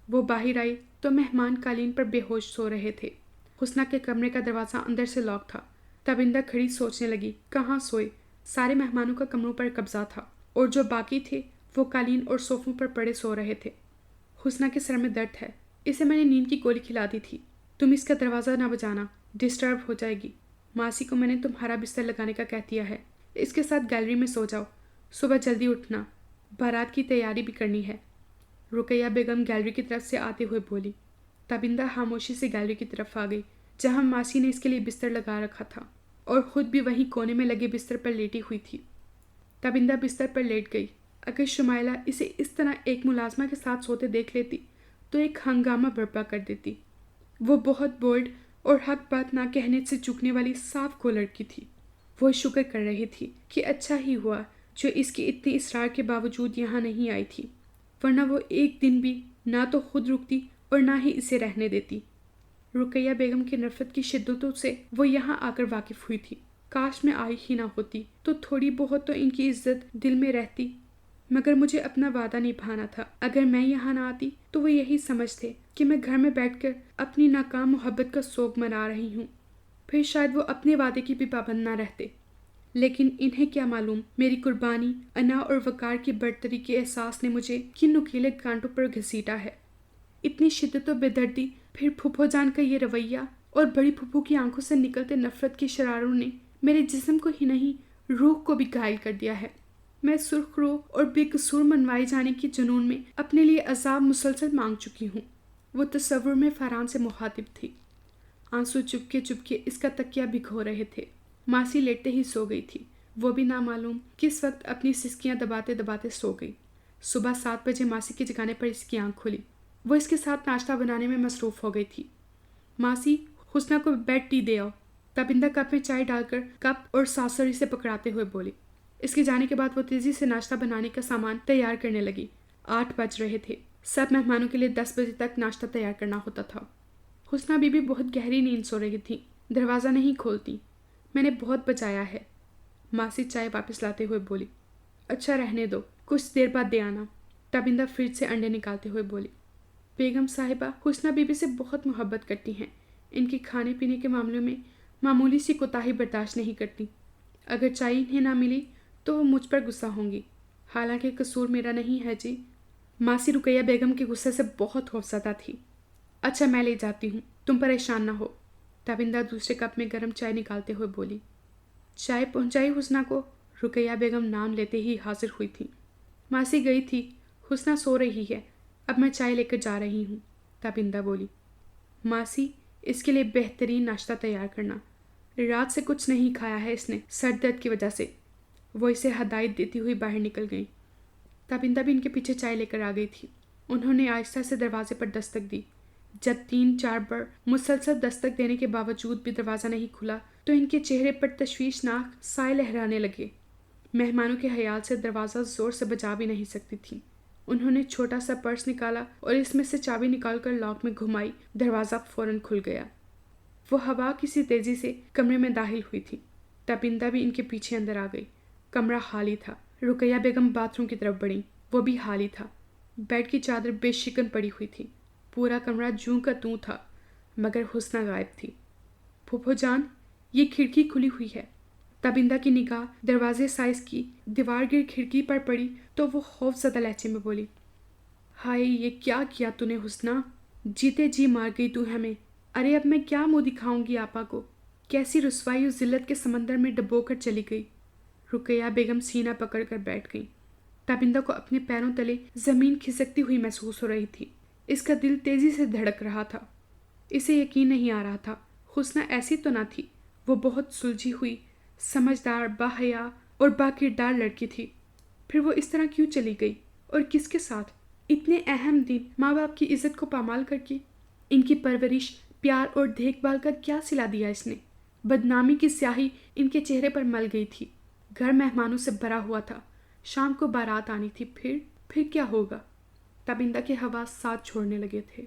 وہ باہر آئی تو مہمان قالین پر بے ہوش سو رہے تھے۔ حسنہ کے کمرے کا دروازہ اندر سے لاک تھا۔ تابندہ کھڑی سوچنے لگی، کہاں سوئے؟ سارے مہمانوں کا کمروں پر قبضہ تھا، اور جو باقی تھے وہ قالین اور صوفوں پر پڑے سو رہے تھے۔ حسنہ کے سر میں درد ہے، اسے میں نے نیند کی گولی کھلا دی تھی۔ تم اس کا دروازہ نہ بجانا، ڈسٹرب ہو جائے گی۔ ماسی کو میں نے تمہارا بستر لگانے کا کہہ دیا ہے، اس کے ساتھ گیلری میں سو جاؤ۔ صبح جلدی اٹھنا، بارات کی تیاری بھی کرنی ہے۔ رقیہ بیگم گیلری کی طرف سے آتے ہوئے بولی۔ تابندہ خاموشی سے گیلری کی طرف آ گئی، جہاں ماسی نے اس کے لیے بستر لگا رکھا تھا، اور خود بھی وہیں کونے میں لگے بستر پر لیٹی ہوئی تھی۔ تابندہ بستر پر لیٹ گئی۔ اگر شمائلہ اسے اس طرح ایک ملازمہ کے ساتھ سوتے دیکھ لیتی تو ایک ہنگامہ برپا کر دیتی۔ وہ بہت بولڈ اور حق بات نہ کہنے سے چوکنے والی صاف کو لڑکی تھی۔ وہ شکر کر رہی تھی کہ اچھا ہی ہوا جو اس کی اتنی اصرار کے باوجود یہاں نہیں آئی تھی، ورنہ وہ ایک دن بھی نہ تو خود رکتی اور نہ ہی اسے رہنے دیتی۔ رقیہ بیگم کی نفرت کی شدتوں سے وہ یہاں آ کر واقف ہوئی تھی۔ کاش میں آئی ہی نہ ہوتی تو تھوڑی بہت تو ان کی عزت دل میں رہتی، مگر مجھے اپنا وعدہ نبھانا تھا۔ اگر میں یہاں نہ آتی تو وہ یہی سمجھتے کہ میں گھر میں بیٹھ کر اپنی ناکام محبت کا سوگ منا رہی ہوں، پھر شاید وہ اپنے وعدے کی بھی پابند نہ رہتے۔ لیکن انہیں کیا معلوم میری قربانی، انا اور وقار کی برتری کے احساس نے مجھے کن نکیلے کانٹوں پر گھسیٹا ہے۔ اتنی شدت و بے دردی، پھر پھپھو جان کا یہ رویہ، اور بڑی پھپھو کی آنکھوں سے نکلتے نفرت کے شراروں نے میرے جسم کو ہی نہیں، روح کو بھی گھائل کر دیا ہے۔ میں سرخ رو اور بے قصور منوائے جانے کی جنون میں اپنے لیے عذاب مسلسل مانگ چکی ہوں۔ وہ تصور میں فاران سے مخاطب تھی۔ آنسو چپکے چپکے اس کا تکیہ بھگو رہے تھے۔ ماسی لیٹتے ہی سو گئی تھی، وہ بھی نامعلوم کس وقت اپنی سسکیاں دباتے دباتے سو گئی۔ صبح 7 بجے ماسی کے جگانے پر اس کی آنکھ کھلی۔ وہ اس کے ساتھ ناشتہ بنانے میں مصروف ہو گئی تھی۔ ماسی، حسنہ کو بیڈ ٹی دے آؤ۔ تابندہ کپ میں چائے ڈال کر کپ اور ساسر اسے پکڑاتے ہوئے بولی۔ اس کے جانے کے بعد وہ تیزی سے ناشتہ بنانے کا سامان تیار کرنے لگی۔ 8 بج رہے تھے۔ سب مہمانوں کے لیے 10 بجے تک ناشتہ تیار کرنا ہوتا تھا۔ حسنہ بی بی بہت گہری نیند سو رہی تھی، دروازہ نہیں کھولتی۔ میں نے بہت بچایا ہے، ماسی چائے واپس لاتے ہوئے بولی۔ اچھا رہنے دو، کچھ دیر بعد دے آنا۔ تابندہ فریج سے انڈے نکالتے ہوئے بولی۔ بیگم صاحبہ حسنہ بی بی سے بہت محبت کرتی ہیں، ان کے کھانے پینے کے معاملوں میں معمولی سی کوتاہی برداشت نہیں کرتی۔ اگر چائے انہیں نہ ملی تو وہ مجھ پر غصہ ہوں گی، حالانکہ قصور میرا نہیں ہے جی۔ ماسی رقیہ بیگم کے غصے سے بہت خوفزدہ تھی۔ اچھا میں لے جاتی ہوں، تم پریشان نہ ہو۔ تابندہ دوسرے کپ میں گرم چائے نکالتے ہوئے بولی۔ چائے پہنچائی حسنہ کو؟ رقیہ بیگم نام لیتے ہی حاضر ہوئی تھی۔ ماسی گئی تھی، حسنہ سو رہی ہے، اب میں چائے لے کر جا رہی ہوں، تابندہ بولی۔ ماسی، اس کے لیے بہترین ناشتہ تیار کرنا، رات سے کچھ نہیں کھایا ہے اس نے سر درد کی وجہ سے۔ وہ اسے ہدایت دیتی ہوئی باہر نکل گئیں۔ تابندہ بھی ان کے پیچھے چائے لے کر آ گئی تھی۔ انہوں نے آہستہ سے دروازے پر دستک دی۔ جب 3-4 بار مسلسل دستک دینے کے باوجود بھی دروازہ نہیں کھلا تو ان کے چہرے پر تشویشناک سائے لہرانے لگے۔ مہمانوں کے خیال سے دروازہ زور سے بجا بھی نہیں سکتی تھی۔ انہوں نے چھوٹا سا پرس نکالا اور اس میں سے چابی نکال کر لاک میں گھمائی، دروازہ فوراً کھل گیا۔ وہ ہوا کسی تیزی سے کمرے میں داخل ہوئی تھی۔ تابندہ بھی ان کے پیچھے اندر آ گئی۔ کمرہ خالی تھا۔ رقیہ بیگم باتھ روم کی طرف بڑھیں، وہ بھی خالی تھا۔ بیڈ کی چادر بے شکن پڑی ہوئی تھی. پورا کمرہ جوں کا توں تھا مگر حسنہ غائب تھی. پھوپھو جان یہ کھڑکی کھلی ہوئی ہے. تابندہ کی نگاہ دروازے سائز کی دیوار گر کھڑکی پر پڑی تو وہ خوف زدہ لہجے میں بولی, ہائے یہ کیا کیا تو نے حسنہ, جیتے جی مار گئی تو ہمیں. ارے اب میں کیا منہ دکھاؤں گی آپا کو. کیسی رسوائی اس ذلت کے سمندر میں ڈبو کر چلی گئی. رقیہ بیگم سینہ پکڑ کر بیٹھ گئی. تابندہ کو اپنے پیروں تلے زمین کھسکتی ہوئی محسوس ہو رہی تھی. اس کا دل تیزی سے دھڑک رہا تھا. اسے یقین نہیں آ رہا تھا حسنہ ایسی تو نہ تھی. وہ بہت سلجھی ہوئی, سمجھدار, باحیا اور باکردار لڑکی تھی. پھر وہ اس طرح کیوں چلی گئی اور کس کے ساتھ؟ اتنے اہم دن ماں باپ کی عزت کو پامال کر کے. ان کی پرورش, پیار اور دیکھ بھال کا کیا صلہ دیا اس نے؟ بدنامی کی سیاہی ان کے چہرے پر مل گئی تھی. گھر مہمانوں سے بھرا ہوا تھا. شام کو بارات آنی تھی. پھر کیا ہوگا؟ تابندہ کے حواس ساتھ چھوڑنے لگے تھے.